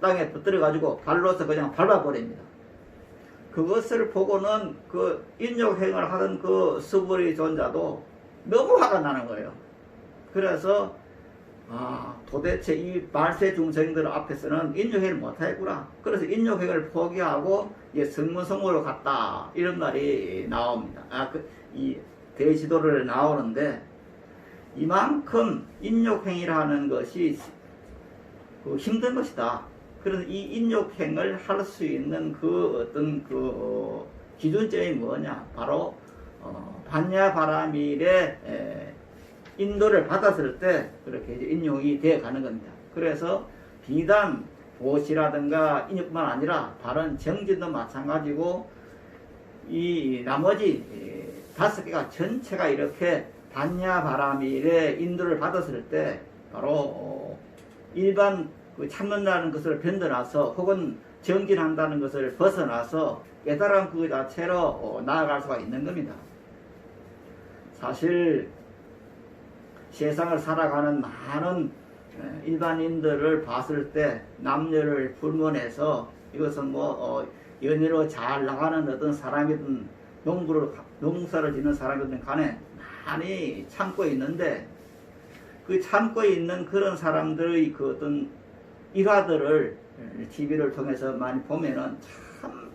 땅에 붙들어가지고 발로서 그냥 밟아버립니다. 그것을 보고는 그 인욕행을 하던 그 수보리 존자도 너무 화가 나는 거예요. 그래서 도대체 이 말세 중생들 앞에서는 인욕행을 못하겠구나. 그래서 인욕행을 포기하고 승문성으로 갔다. 이런 말이 나옵니다. 이 대지도를 나오는데 이만큼 인욕행이라는 것이 힘든 것이다. 그래서 이 인욕행을 할 수 있는 그 어떤 그 기준점이 뭐냐? 바로 반야 바라밀의 인도를 받았을 때 그렇게 이제 인용이 되어 가는 겁니다. 그래서 비단 보시라든가 인육뿐만 아니라 다른 정진도 마찬가지고 이 나머지 5개가 전체가 이렇게 반야바라밀의 인도를 받았을 때 바로 일반 그 참는다는 것을 변뎌나서 혹은 정진한다는 것을 벗어나서 깨달은 그 자체로 나아갈 수가 있는 겁니다. 사실 세상을 살아가는 많은 일반인들을 봤을 때 남녀를 불문해서 이것은 연애로 잘 나가는 어떤 사람이든 농사를 짓는 사람이든 간에 많이 참고 있는데 그 참고 있는 그런 사람들의 그 어떤 일화들을 TV를 통해서 많이 보면은 참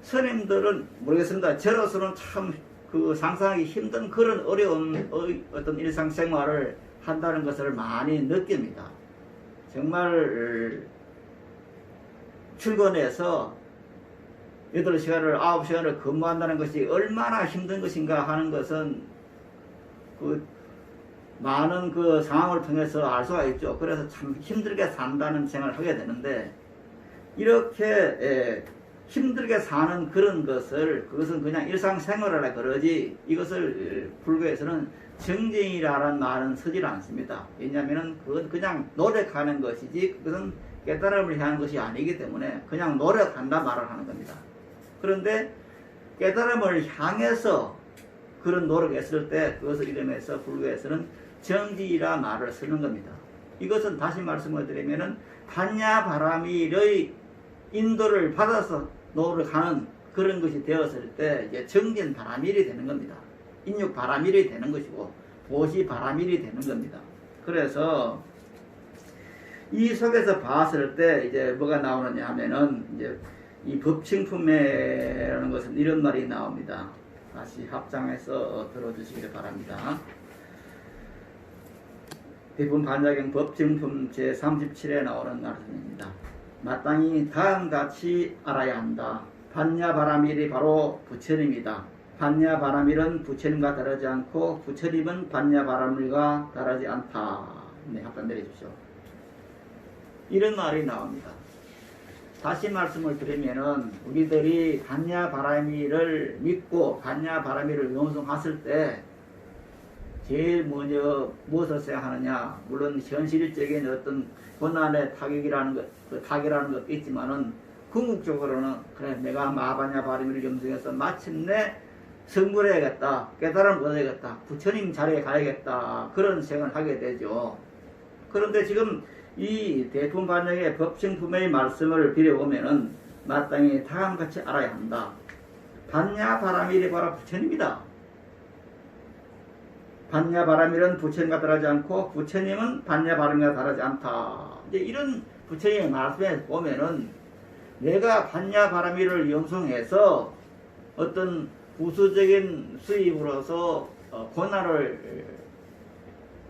스님들은 모르겠습니다. 저로서는 참 그 상상하기 힘든 그런 어려운 어떤 일상생활을 한다는 것을 많이 느낍니다. 정말 출근해서 8시간을 9시간을 근무한다는 것이 얼마나 힘든 것인가 하는 것은 그 많은 그 상황을 통해서 알 수가 있죠. 그래서 참 힘들게 산다는 생각을 하게 되는데 이렇게 힘들게 사는 그런 그것은 그냥 일상생활이라 그러지 이것을 불교에서는 정진이라는 말은 쓰질 않습니다. 왜냐하면 그건 그냥 노력하는 것이지 그것은 깨달음을 향한 것이 아니기 때문에 그냥 노력한다 말을 하는 겁니다. 그런데 깨달음을 향해서 그런 노력했을 때 그것을 이름해서 불교에서는 정지라 말을 쓰는 겁니다. 이것은 다시 말씀을 드리면은 반야바라밀의 인도를 받아서 노력하는 그런 것이 되었을 때 이제 정진 바라밀이 되는 겁니다. 인육 바라밀이 되는 것이고 보시 바라밀이 되는 겁니다. 그래서 이 속에서 봤을 때 이제 뭐가 나오느냐 하면은 이제 이 법칭품회라는 것은 이런 말이 나옵니다. 다시 합장해서 들어주시기를 바랍니다. 대부분 반야경 법증품 제37에 나오는 말씀입니다. 마땅히 다음같이 알아야 한다. 반야바라밀이 바로 부처님이다. 반야바라밀은 부처님과 다르지 않고 부처님은 반야바라밀과 다르지 않다. 네, 합장 내려주십시오. 이런 말이 나옵니다. 다시 말씀을 드리면은 우리들이 반야바라밀을 믿고 반야바라밀을 명성했을 때 제일 먼저 무엇을 생각하느냐? 물론 현실적인 어떤 고난의 타격이라는 것도 있지만은 궁극적으로는 그래 내가 마반야바라밀을 염성해서 마침내 성불을 해야겠다, 깨달음을 얻어야겠다, 부처님 자리에 가야겠다 그런 생각을 하게 되죠. 그런데 지금 이 대품반역의 법칭품의 말씀을 빌어보면은 마땅히 다음같이 알아야 한다. 반야바라밀이 바로 부처님이다. 반야바라밀은 부처님과 다르지 않고 부처님은 반야바라밀과 다르지 않다. 이제 이런 부처님의 말씀에 보면은 내가 반야바라밀을 영성해서 어떤 부수적인 수입으로서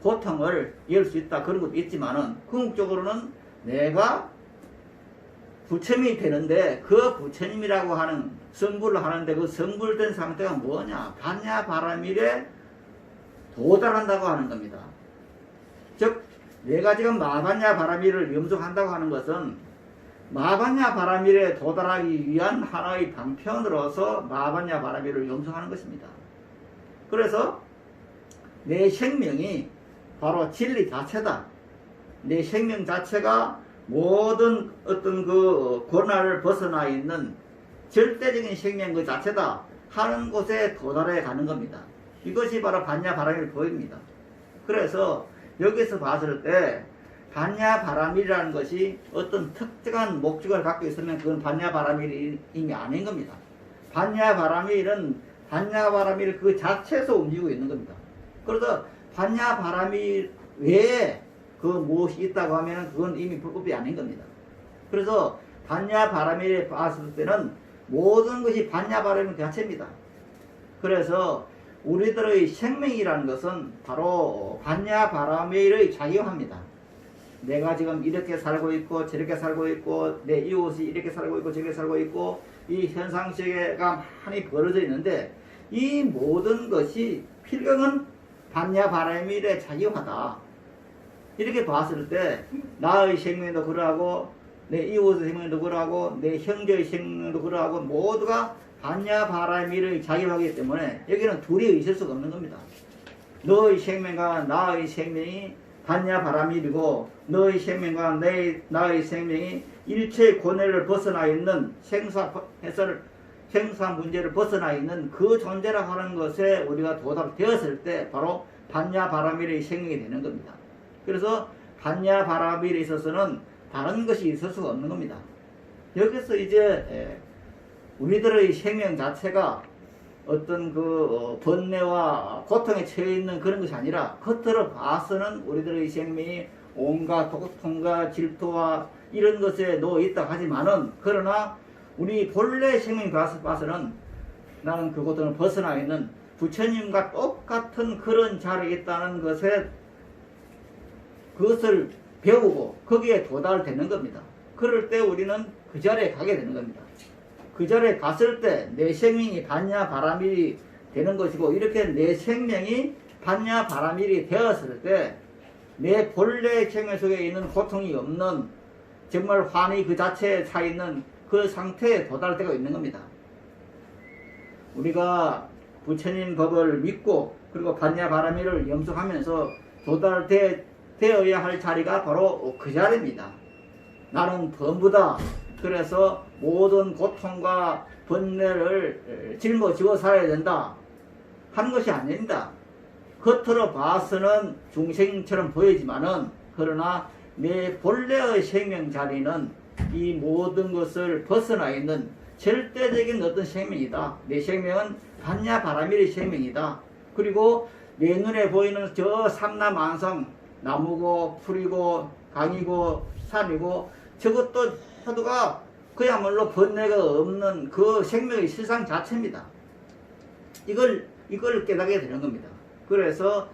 고통을 열 수 있다 그런 것도 있지만은 궁극적으로는 내가 부처님이 되는데 그 부처님이라고 하는 성불을 하는데 그 성불된 상태가 뭐냐? 반야바라밀에 도달한다고 하는 겁니다. 즉 내가 지금 마반야바라밀을 염속한다고 하는 것은 마반야바라밀에 도달하기 위한 하나의 방편으로서 마반야바라밀을 염속하는 것입니다. 그래서 내 생명이 바로 진리 자체다. 내 생명 자체가 모든 어떤 그 고난을 벗어나 있는 절대적인 생명 그 자체다 하는 곳에 도달해 가는 겁니다. 이것이 바로 반야바라밀 보입니다. 그래서 여기서 봤을 때 반야바라밀이라는 것이 어떤 특정한 목적을 갖고 있으면 그건 반야바라밀이 이미 아닌 겁니다. 반야바라밀은 반야바라밀 그 자체에서 움직이고 있는 겁니다. 그래서 반야바라밀 외에 그 무엇이 있다고 하면 그건 이미 불법이 아닌 겁니다. 그래서 반야바라밀에 봤을 때는 모든 것이 반야바라밀 자체입니다. 그래서 우리들의 생명이라는 것은 바로 반야바라밀의 작용합니다. 내가 지금 이렇게 살고 있고 저렇게 살고 있고 내 이웃이 이렇게 살고 있고 저렇게 살고 있고 이 현상세계가 많이 벌어져 있는데 이 모든 것이 필경은 반야바라밀의 작용하다. 이렇게 봤을 때 나의 생명도 그러하고 내 이웃의 생명도 그러하고 내 형제의 생명도 그러하고 모두가 반야바라밀의 작용하기 때문에 여기는 둘이 있을 수가 없는 겁니다. 너의 생명과 나의 생명이 반야바라밀이고 너의 생명과 나의 생명이 일체의 고뇌를 벗어나 있는 생사 문제를 벗어나 있는 그 존재라 하는 것에 우리가 도달되었을 때 바로 반야바라밀의 생명이 되는 겁니다. 그래서 반야바라밀에 있어서는 다른 것이 있을 수가 없는 겁니다. 여기서 이제 우리들의 생명 자체가 어떤 그 번뇌와 고통에 처해 있는 그런 것이 아니라 겉으로 봐서는 우리들의 생명이 온갖 고통과 질투와 이런 것에 놓여 있다 하지만은 그러나 우리 본래 생명이 봐서는 나는 그 고통을 벗어나 있는 부처님과 똑같은 그런 자리에 있다는 것에 그것을 배우고 거기에 도달되는 겁니다. 그럴 때 우리는 그 자리에 가게 되는 겁니다. 그 자리에 갔을 때 내 생명이 반야바라밀이 되는 것이고 이렇게 내 생명이 반야바라밀이 되었을 때 내 본래 생명 속에 있는 고통이 없는 정말 환희 그 자체에 차 있는 그 상태에 도달되고 있는 겁니다. 우리가 부처님 법을 믿고 그리고 반야바라밀을 염속하면서 도달되어야 할 자리가 바로 그 자리입니다. 나는 범부다. 그래서 모든 고통과 번뇌를 짊어지고 살아야 된다 하는 것이 아닙니다. 겉으로 봐서는 중생처럼 보이지만은 그러나 내 본래의 생명 자리는 이 모든 것을 벗어나 있는 절대적인 어떤 생명이다. 내 생명은 반야바라밀의 생명이다. 그리고 내 눈에 보이는 저 삼라만상 나무고 풀이고 강이고 산이고 저것도 모두가 그야말로 번뇌가 없는 그 생명의 실상 자체입니다. 이걸 깨닫게 되는 겁니다. 그래서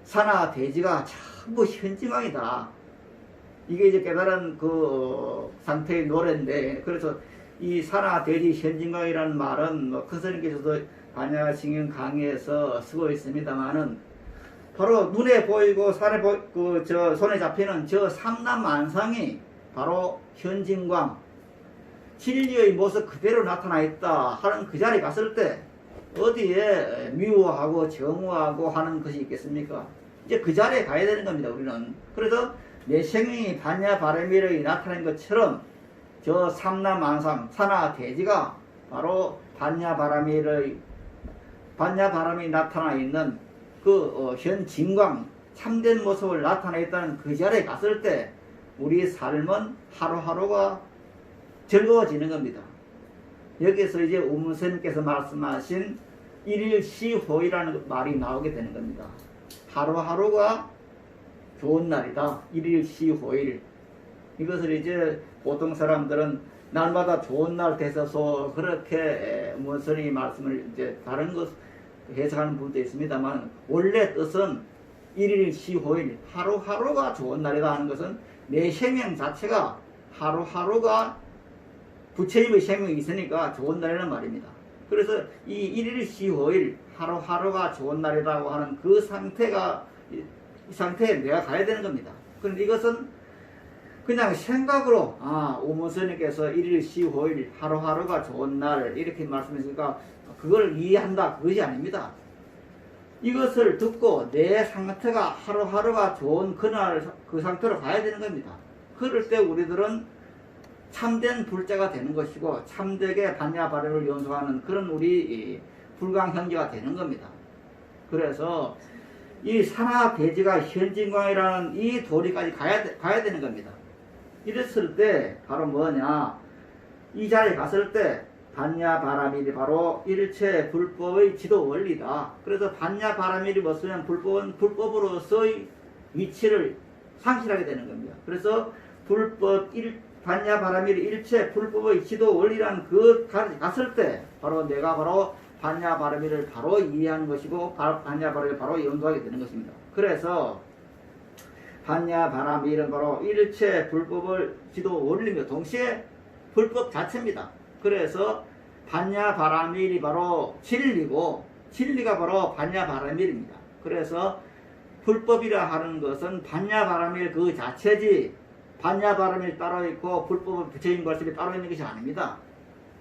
산하 대지가 전부 현지망이다. 이게 이제 깨달은 그 상태의 노래인데, 그래서 이 산하 대지 현지망이라는 말은 뭐 큰 스님께서도 반야승연 강의에서 쓰고 있습니다만은 바로 눈에 보이고 손에 잡히는 저 삼라만상이 바로 현진광, 진리의 모습 그대로 나타나 있다 하는 그 자리에 갔을 때 어디에 미워하고 정오하고 하는 것이 있겠습니까? 이제 그 자리에 가야 되는 겁니다, 우리는. 그래서 내 생명이 반야바라밀이 나타낸 것처럼 저 삼라만상, 산하 대지가 바로 반야바라밀이 나타나 있는 그 현진광, 참된 모습을 나타내 있다는 그 자리에 갔을 때 우리 삶은 하루하루가 즐거워지는 겁니다. 여기서 이제 우문스님께서 말씀하신 일일시호이라는 말이 나오게 되는 겁니다. 하루하루가 좋은 날이다. 일일시호일. 이것을 이제 보통 사람들은 날마다 좋은 날 되셔서 그렇게 우문스님이 말씀을 이제 다른 것 해석하는 분도 있습니다만 원래 뜻은 일일시호일, 하루하루가 좋은 날이다 하는 것은 내 생명 자체가 하루하루가 부처님의 생명이 있으니까 좋은 날이라는 말입니다. 그래서 이 일일시호일, 하루하루가 좋은 날이라고 하는 그 상태가, 이 상태에 내가 가야 되는 겁니다. 그런데 이것은 그냥 생각으로, 오문스님께서 일일시호일, 하루하루가 좋은 날 이렇게 말씀했으니까 그걸 이해한다, 그것이 아닙니다. 이것을 듣고 내 상태가 하루하루가 좋은 그날 그 상태로 가야 되는 겁니다. 그럴 때 우리들은 참된 불자가 되는 것이고 참되게 반야바라밀을 연소하는 그런 우리 불광형제가 되는 겁니다. 그래서 이 산하대지가 현진광이라는 이 도리까지 가야 되는 겁니다. 이랬을 때 바로 뭐냐, 이 자리에 갔을 때 반야바라밀이 바로 일체 불법의 지도 원리다. 그래서 반야바라밀이 뭐쓰면 불법은 불법으로서의 위치를 상실하게 되는 겁니다. 그래서 반야바라밀이 일체 불법의 지도 원리라는 그 갔을 때 바로 내가 바로 반야바라밀을 바로 이해하는 것이고 반야바라밀을 바로 연구하게 되는 것입니다. 그래서 반야바라밀은 바로 일체 불법을 지도 원리며 동시에 불법 자체입니다. 그래서 반야바라밀이 바로 진리고 진리가 바로 반야바라밀입니다. 그래서 불법이라 하는 것은 반야바라밀 그 자체지 반야바라밀 따로 있고 불법은 부처님 말씀이 따로 있는 것이 아닙니다.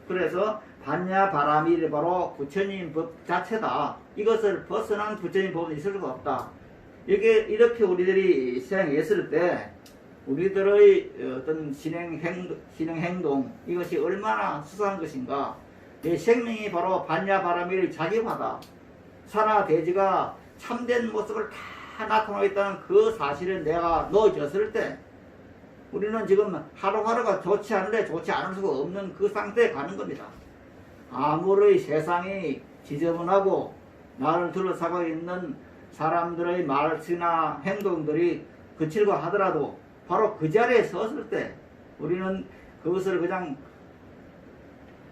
그래서 반야바라밀이 바로 부처님 법 자체다. 이것을 벗어난 부처님 법은 있을 수가 없다. 이렇게 우리들이 실행했을 때 우리들의 어떤 진행 행동 이것이 얼마나 수상한 것인가. 내 생명이 바로 반야바라밀의 자기화다. 산하 대지가 참된 모습을 다 나타나고 있다는 그 사실을 내가 넣어줬을 때 우리는 지금 하루하루가 좋지 않은데 좋지 않을 수가 없는 그 상태에 가는 겁니다. 아무리 세상이 지저분하고 나를 둘러싸고 있는 사람들의 말이나 행동들이 그칠고 하더라도 바로 그 자리에 섰을 때 우리는 그것을 그냥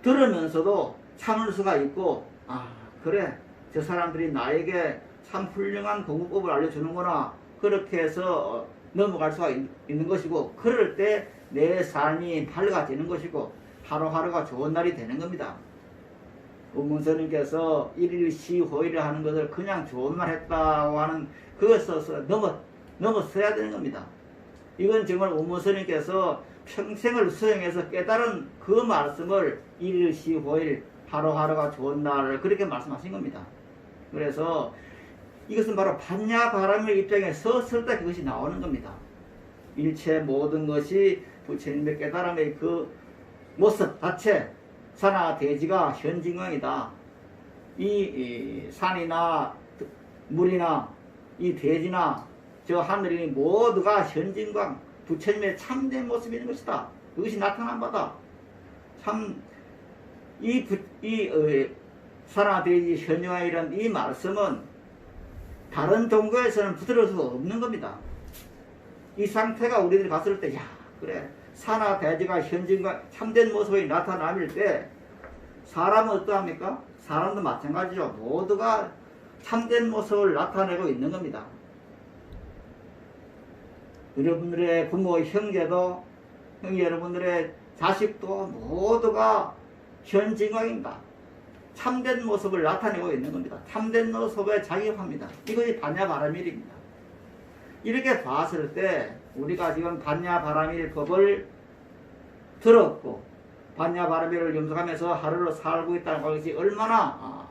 들으면서도 참을 수가 있고, 아 그래 저 사람들이 나에게 참 훌륭한 공부법을 알려주는구나, 그렇게 해서 넘어갈 수가 있는 것이고, 그럴 때 내 삶이 밝아지는 것이고 하루하루가 좋은 날이 되는 겁니다. 우문스님께서 일일시호일을 하는 것을 그냥 좋은 말 했다고 하는 그것을 넘어서야 되는 겁니다. 이건 정말 우문스님께서 평생을 수행해서 깨달은 그 말씀을 일일시호일 하루하루가 좋은 날 그렇게 말씀하신 겁니다. 그래서 이것은 바로 반야바라밀 입장에 섰을 때 그것이 나오는 겁니다. 일체 모든 것이 부처님의 깨달음의 그 모습 자체, 산하 대지가 현진광이다. 이 산이나 물이나 이 대지나 저 하늘이 모두가 현진광, 부처님의 참된 모습이 있는 것이다. 그것이 나타난 바다. 참 산하 대지 현진광이라는 이 말씀은 다른 종교에서는 붙들을 수가 없는 겁니다. 이 상태가 우리들이 봤을 때, 야, 그래. 산하 대지가 현진과 참된 모습이 나타남일 때, 사람은 어떠합니까? 사람도 마찬가지죠. 모두가 참된 모습을 나타내고 있는 겁니다. 여러분들의 부모, 형제도, 여러분들의 자식도 모두가 현진광입니다. 참된 모습을 나타내고 있는 겁니다. 참된 모습에 자기화합니다. 이것이 반야바라밀입니다. 이렇게 봤을 때 우리가 지금 반야바라밀 법을 들었고 반야바라밀을 염속하면서 하루를 살고 있다는 것이 얼마나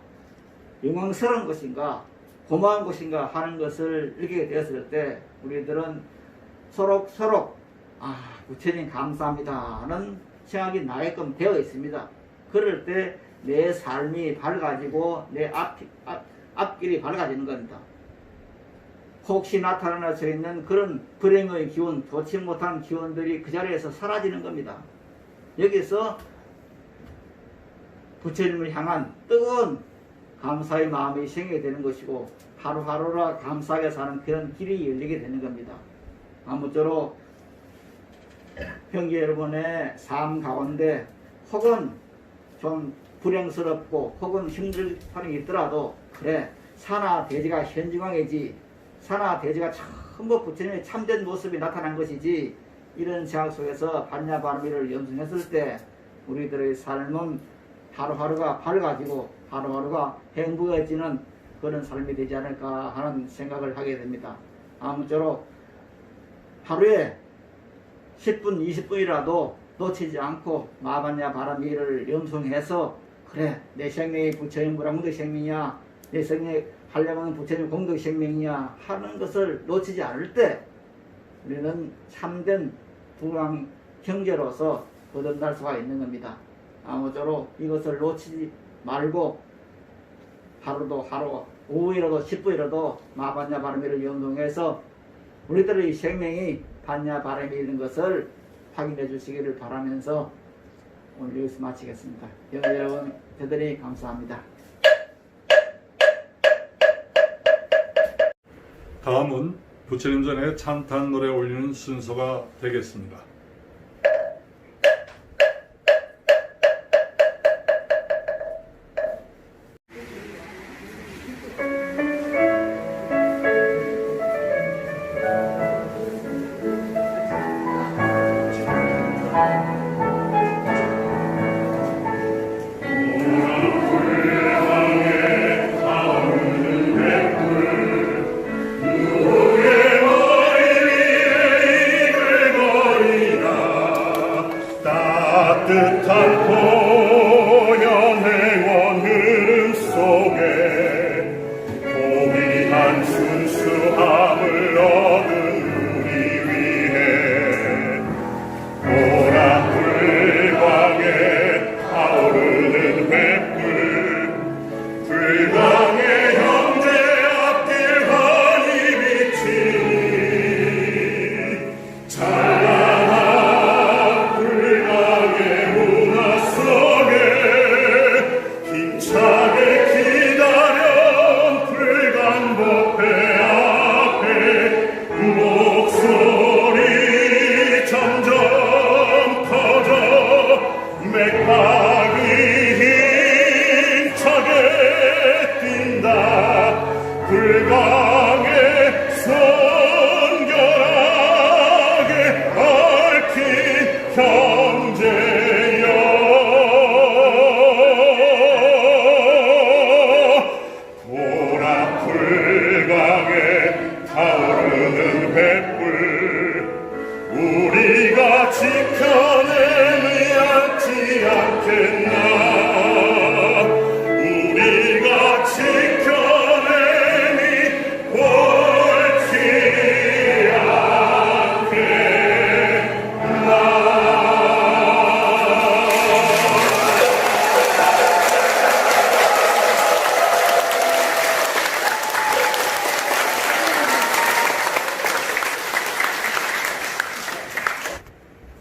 영광스러운 것인가, 고마운 것인가 하는 것을 느끼게 되었을 때 우리들은 서로 부처님 감사합니다 하는 생각이 나게끔 되어 있습니다. 그럴 때 내 삶이 밝아지고 내 앞길이 밝아지는 겁니다. 혹시 나타날 수 있는 그런 불행의 기운, 좋지 못한 기운들이 그 자리에서 사라지는 겁니다. 여기서 부처님을 향한 뜨거운 감사의 마음이 생기게 되는 것이고 하루하루라 감사하게 사는 그런 길이 열리게 되는 겁니다. 아무쪼록 형제 여러분의 삶 가운데 혹은 좀 불행스럽고 혹은 힘들 사람이 있더라도 그래 산하 대지가 현진광이지, 산하 대지가 전부 부처님의 참된 모습이 나타난 것이지, 이런 생각 속에서 반야바라밀을 염승했을 때 우리들의 삶은 하루하루가 밝아지고 하루하루가 행복해지는 그런 삶이 되지 않을까 하는 생각을 하게 됩니다. 아무쪼록 하루에 10분 20분이라도 놓치지 않고 마반야바라밀을 염승해서 그래 내 생명이 부처님 무량공덕 생명이야, 내 생명이 하려면 부처님 공덕 생명이야 하는 것을 놓치지 않을 때 우리는 참된 부랑 형제로서 거듭날 수가 있는 겁니다. 아무쪼록 이것을 놓치지 말고 하루도 하루 5분이라도 10분이라도 마반야바라밀을 염승해서 우리들의 생명이 반야바라밀인 것을 확인해 주시기를 바라면서 오늘 여기서 마치겠습니다. 여러분 대단히 감사합니다. 다음은 부처님 전에 찬탄 노래 올리는 순서가 되겠습니다. 고연의 원음 속에 고귀한 순수함을 얻은 우리 위해 보라불광에 타오르는 횃불 불광의 형제 앞길 환히 비치니 찬란한 불광의 문화 속에 힘차게 기다려 불광법회 앞에 목소리 점점 커져 맥박이 힘차게 뛴다 불광의 손결하게 얽힌 형제여 보라불광에 타오르는 횃불 우리가 지켜내야지 않겠나 우리가 지켜내니 옳지 않겠나.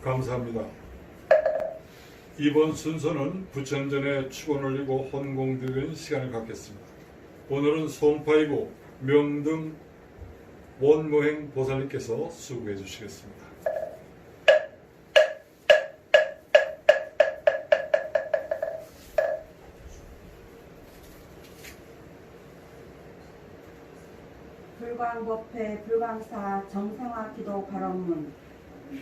감사합니다. 이번 순서는 부천전에 축원 올리고 헌공드리는 시간을 갖겠습니다. 오늘은 손파이고 명등 원모행 보살님께서 수고해 주시겠습니다. 불광법회 불광사 정상화 기도 발언문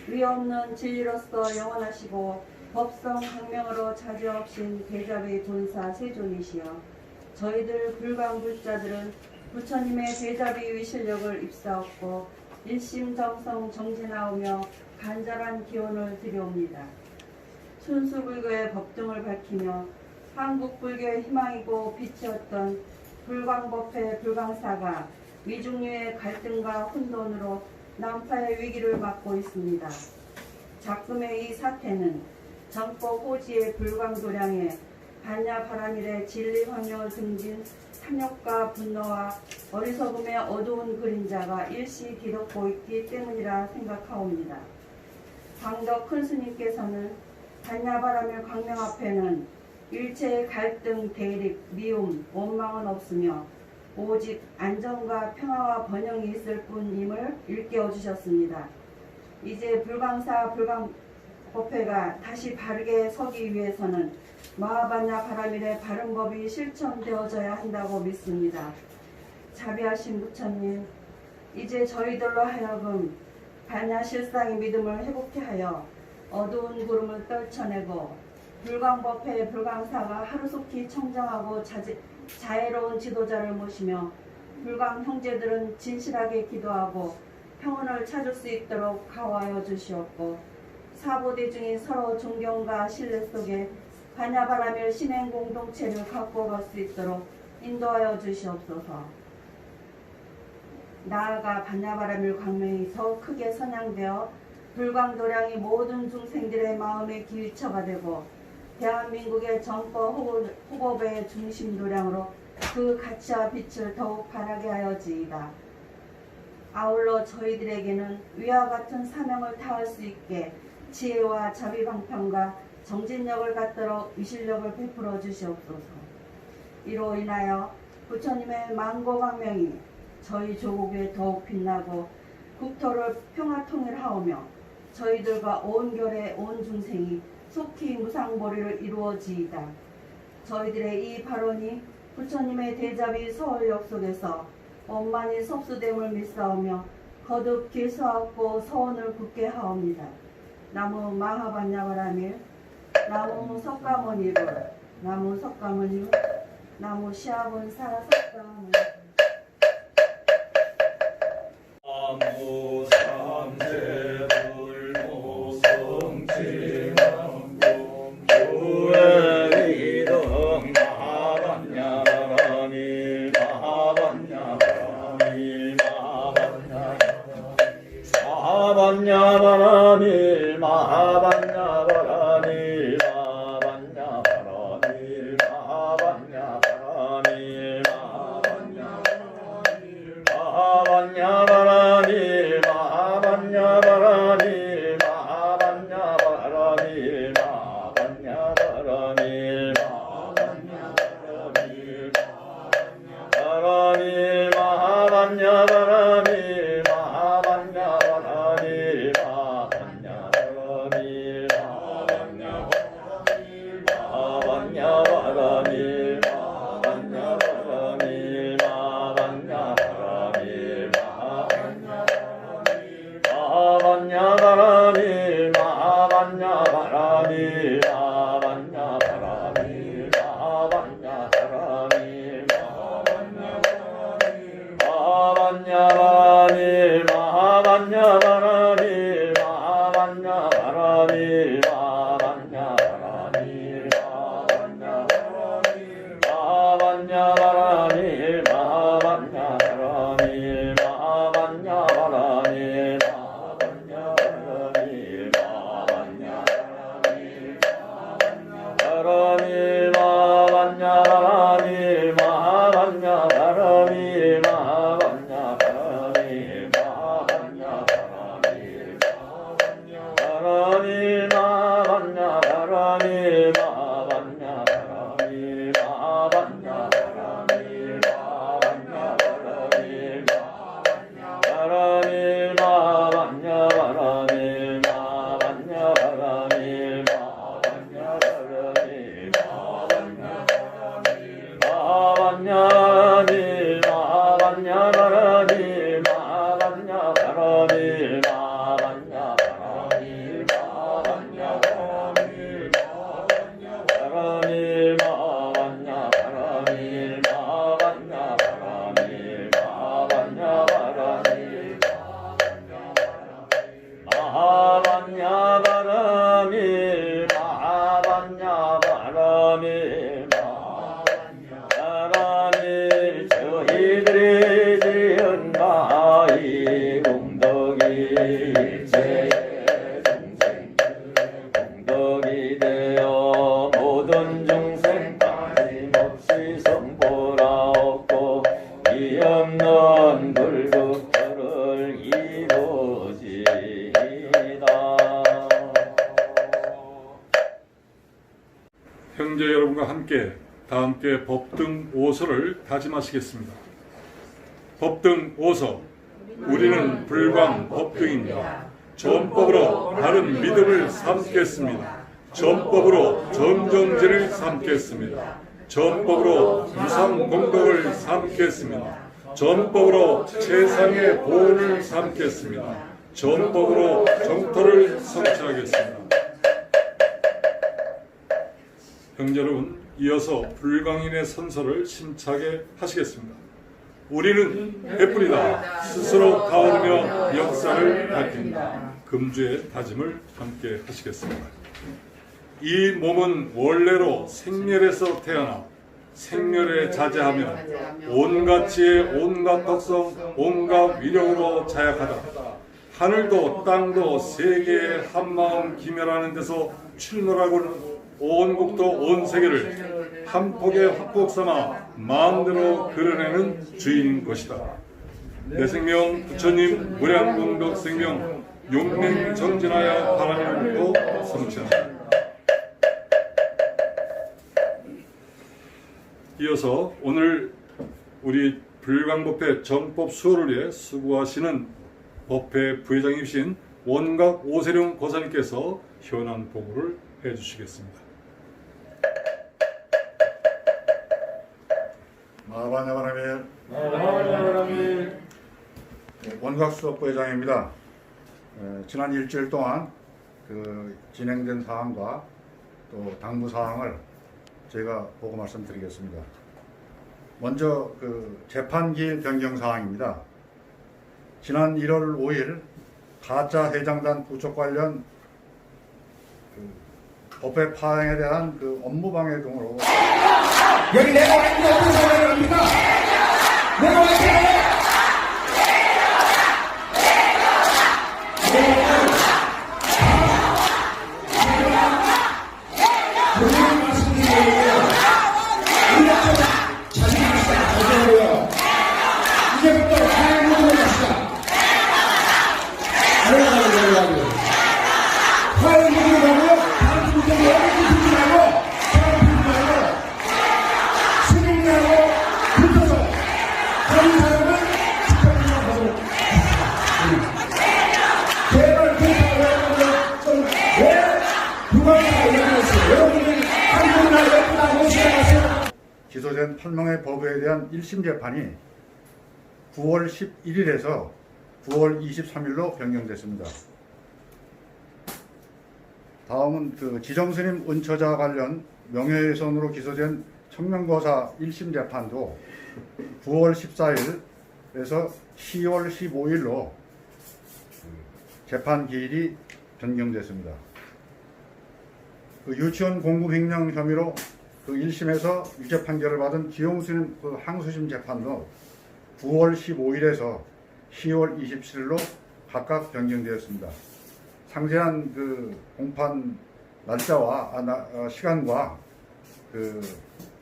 위 없는 진리로서 영원하시고 법성 강명으로 자주없인 대자비 돈사 세존이시여 저희들 불광불자들은 부처님의 대자비 위실력을 입사하고 일심정성 정진하오며 간절한 기원을 드려옵니다. 순수불교의 법등을 밝히며 한국불교의 희망이고 빛이었던 불광법회 불광사가 미중류의 갈등과 혼돈으로 난파의 위기를 맞고 있습니다. 작금의 이 사태는 정법 호지의 불광도량에 반야바라밀의 진리황령을 등진 탐욕과 분노와 어리석음의 어두운 그림자가 일시 뒤덮고 있기 때문이라 생각하옵니다. 광덕 큰 스님께서는 반야바라밀 광명 앞에는 일체의 갈등, 대립, 미움, 원망은 없으며 오직 안정과 평화와 번영이 있을 뿐임을 일깨워 주셨습니다. 이제 불광사 불광법회가 다시 바르게 서기 위해서는 마하반야 바라밀의 바른 법이 실천되어져야 한다고 믿습니다. 자비하신 부처님, 이제 저희들로 하여금 반야 실상의 믿음을 회복케 하여 어두운 구름을 떨쳐내고 불광법회 불광사가 하루속히 청정하고 자애로운 지도자를 모시며 불광 형제들은 진실하게 기도하고 평온을 찾을 수 있도록 가호하여 주시옵고 사보대중이 서로 존경과 신뢰 속에 반야바라밀 신행 공동체를 갖고 갈 수 있도록 인도하여 주시옵소서. 나아가 반야바라밀 광명이 더욱 크게 선양되어 불광도량이 모든 중생들의 마음의 기일처가 되고 대한민국의 정법 후보배의 중심도량으로 그 가치와 빛을 더욱 바라게 하여지이다. 아울러 저희들에게는 위와 같은 사명을 다할 수 있게 지혜와 자비방편과 정진력을 갖도록 위실력을 베풀어 주시옵소서. 이로 인하여 부처님의 만고광명이 저희 조국에 더욱 빛나고 국토를 평화통일하오며 저희들과 온 결의 온 중생이 속히 무상보리를 이루어지이다. 저희들의 이 발언이 부처님의 대자비 서울역 속에서 원만히 섭수됨을 믿사오며 거듭 길서하고 서원을 굳게 하옵니다. 나무 마하반야바라밀, 나무 석가모니불, 나무 석가모니불, 나무 시아본사 석가모니. 나무 삼재불 모성지망공 형제 여러분과 함께 다 함께 법등 5서를 다짐하시겠습니다. 법등 5서. 우리는 불광 법등입니다. 전법으로 바른 믿음을 삼겠습니다. 전법으로 전정진을 삼겠습니다. 전법으로 무상공덕을 삼겠습니다. 전법으로 세상의 보온을 삼겠습니다. 전법으로 정토를 성취하겠습니다. 형제 여러분, 이어서 불광인의 선서를 심차게 하시겠습니다. 우리는 햇불이다. 스스로 타오르며 역사를 밝힌다. 금주의 다짐을 함께 하시겠습니다. 이 몸은 원래로 생멸에서 태어나 생멸에 자제하며 온갖 지혜, 온갖 덕성, 온갖 위력으로 자약하다. 하늘도 땅도 세계의 한마음 기멸하는 데서 출몰하고는 온 국도 온 세계를 한 폭의 화폭 삼아 마음대로 그려내는 주인인 것이다. 내 생명 부처님 무량공덕 생명 용맹 정진하여 바라는 도 성취한다. 이어서 오늘 우리 불광법회 정법 수호를 위해 수고하시는 법회 부회장이신 원각 오세룡 고사님께서 현안 보고를 해주시겠습니다. 마하바냐바라밀 원각수업부회장입니다. 지난 일주일 동안 진행된 사항과 또 당부 사항을 제가 보고 말씀드리겠습니다. 먼저 재판기일 변경 사항입니다. 지난 1월 5일 가짜 해장단 부촉 관련 법회 파행에 대한 업무방해 등으로 여기 내가 왔는데 어떤 소리를 합니까? 내가 왔는데 이제부터 파행으로 갑시다. 파행으로 가고 다른 분들이 어디 붙지 말고 스님이라고 붙어서 그런 사람은 집행하고 제발 왜 누가가 얘기했어요? 여러분들이 한국이나 예쁘다고 생각하세요? 기소된 8명의 법에 대한 1심 재판이 9월 11일에서 9월 23일로 변경됐습니다. 다음은 지정스님 은처자 관련 명예훼손으로 기소된 청명거사 1심 재판도 9월 14일에서 10월 15일로 재판 기일이 변경됐습니다. 유치원 공급 횡령 혐의로 1심에서 유죄 판결을 받은 기용스님 항소심 재판도 9월 15일에서 10월 27일로 각각 변경되었습니다. 상세한 공판 날짜와 시간과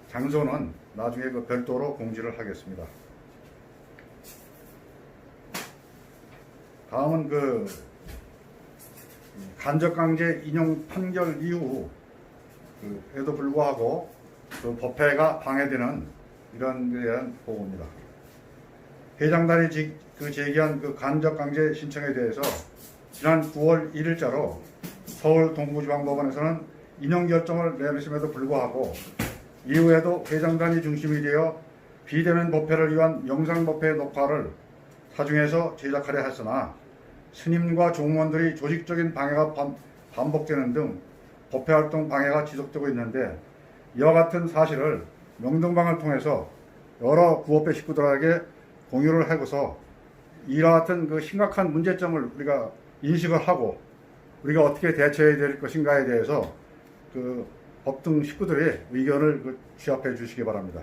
장소는 나중에 별도로 공지를 하겠습니다. 다음은 간접강제 인용 판결 이후 에도 불구하고 법회가 방해되는 이런 데에 대한 보고입니다. 회장단이 제기한 간접강제 신청에 대해서 지난 9월 1일자로 서울 동부지방법원에서는 인용 결정을 내렸음에도 불구하고 이후에도 회장단이 중심이 되어 비대면 법회를 위한 영상법회 녹화를 사중에서 제작하려 했으나 스님과 종무원들이 조직적인 방해가 반복되는 등 법회활동 방해가 지속되고 있는데, 이와 같은 사실을 명등방을 통해서 여러 구법회 식구들에게 공유를 하고서 이와 같은 심각한 문제점을 우리가 인식을 하고 우리가 어떻게 대처해야 될 것인가에 대해서 법등 식구들의 의견을 취합해 주시기 바랍니다.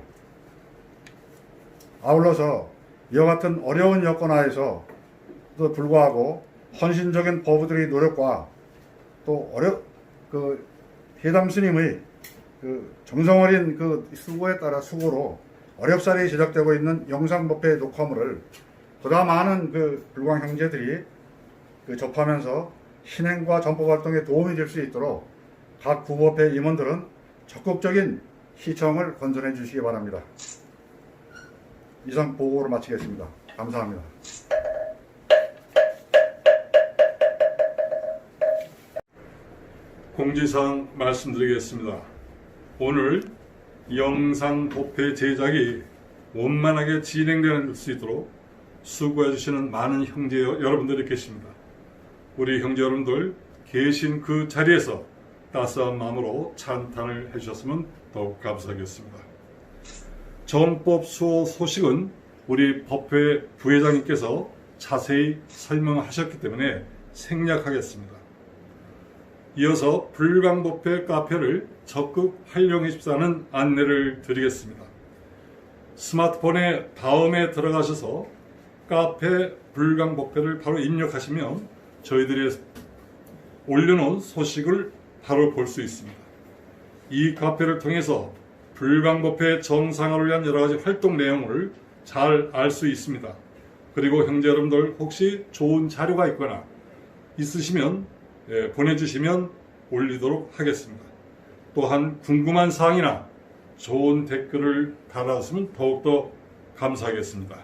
아울러서 이와 같은 어려운 여건 하에서도 불구하고 헌신적인 법우들의 노력과 또 해담 스님의 정성어린 수고에 따라 수고로 어렵사리 제작되고 있는 영상법회 녹화물을 보다 많은 불광 형제들이 접하면서 신행과 전법 활동에 도움이 될 수 있도록 각 구법회 임원들은 적극적인 시청을 건설해 주시기 바랍니다. 이상 보고를 마치겠습니다. 감사합니다. 공지사항 말씀드리겠습니다. 오늘 영상 도표 제작이 원만하게 진행될 수 있도록 수고해 주시는 많은 형제 여러분들이 계십니다. 우리 형제 여러분들 계신 그 자리에서 따스한 마음으로 찬탄을 해주셨으면 더욱 감사하겠습니다. 전법 수호 소식은 우리 법회 부회장님께서 자세히 설명하셨기 때문에 생략하겠습니다. 이어서 불광법회 카페를 적극 활용해 주십사는 안내를 드리겠습니다. 스마트폰에 다음에 들어가셔서 카페 불광법회를 바로 입력하시면 저희들이 올려놓은 소식을 바로 볼 수 있습니다. 이 카페를 통해서 불광법회 정상화를 위한 여러가지 활동 내용을 잘 알 수 있습니다. 그리고 형제 여러분들 혹시 좋은 자료가 있거나 있으시면 보내주시면 올리도록 하겠습니다. 또한 궁금한 사항이나 좋은 댓글을 달아주시면 더욱더 감사하겠습니다.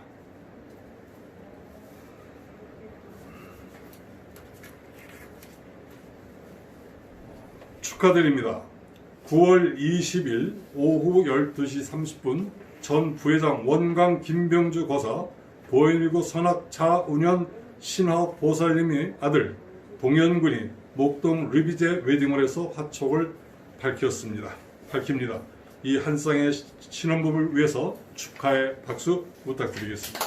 축하드립니다. 9월 20일 오후 12시 30분 전 부회장 원광 김병주 거사 보현일구 선악 차운현 신하옥 보살님의 아들 동현군이 목동 리비제 웨딩홀에서 화촉을 밝힙니다. 이 한 쌍의 신혼부부를 위해서 축하의 박수 부탁드리겠습니다.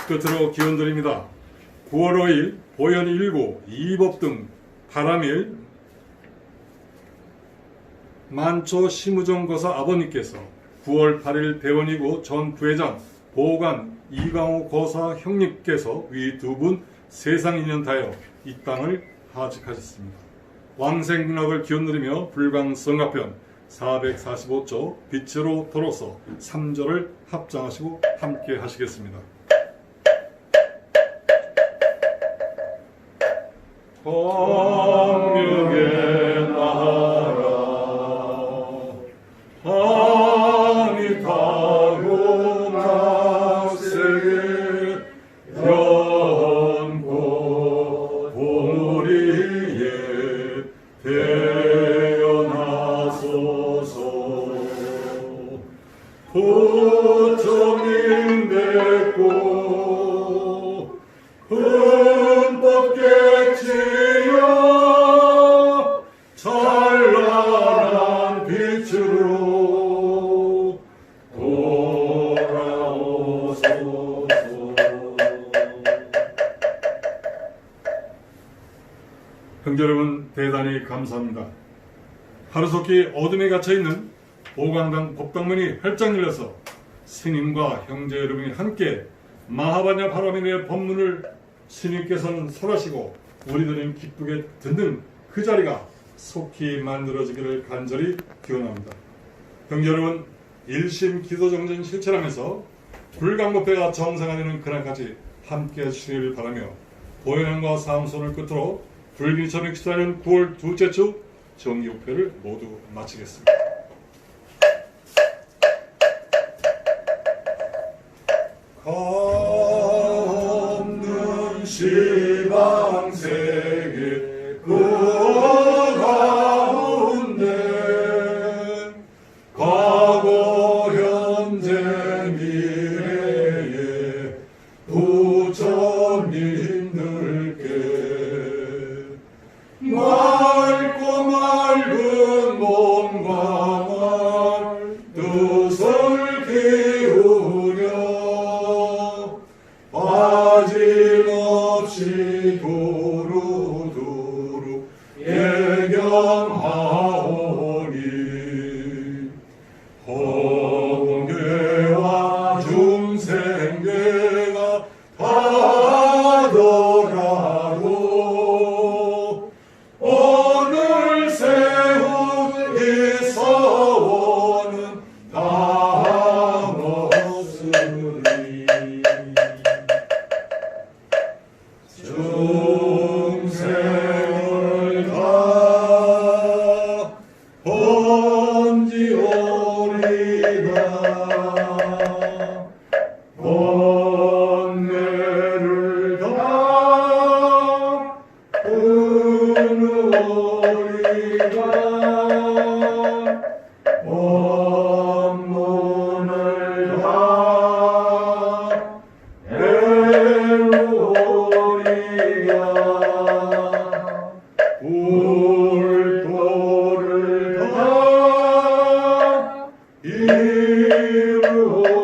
끝으로 기원드립니다. 9월 5일 보현 1구, 이법 등 바람일 만초 심우정 거사 아버님께서 9월 8일 대원 2구 전 부회장 보관 이강호 거사 형님께서 위 두 분 세상 인연 다여 이 땅을 하직하셨습니다. 왕생락을 기원드리며 불광성가편 445조 빛으로 돌아서 3절을 합장하시고 함께 하시겠습니다. 광명의 나라 하니 타고 낙세계 연꽃 보리에 태어나소서 부처님 뵙고 흠뻑겠지요 찬란한 빛으로 돌아오소서. 형제 여러분 대단히 감사합니다. 하루속히 어둠에 갇혀있는 보광당 법당문이 활짝 열려서 스님과 형제 여러분이 함께 마하바냐 바라민의 법문을 스님께서는 설하시고 우리들은 기쁘게 듣는 그 자리가 속히 만들어지기를 간절히 기원합니다. 형제 여러분 일심 기도정전 실천하면서 불광법회가 정상화되는 그날까지 함께 해주시기를 바라며 보현행과 사무소를 끝으로 불길처럼 기다리는 9월 둘째 주 정기법회를 모두 마치겠습니다. 없는 시방세계 그 가운데 과거 현재 미래에 부처님들께 맑고 맑은 몸과 말 뜻을 기울여 빠짐없이 두루두루 예경하오니 홍계와 중생계가 하더라도 오늘 세운 이 서원은 다없으리 중생을 다 이루어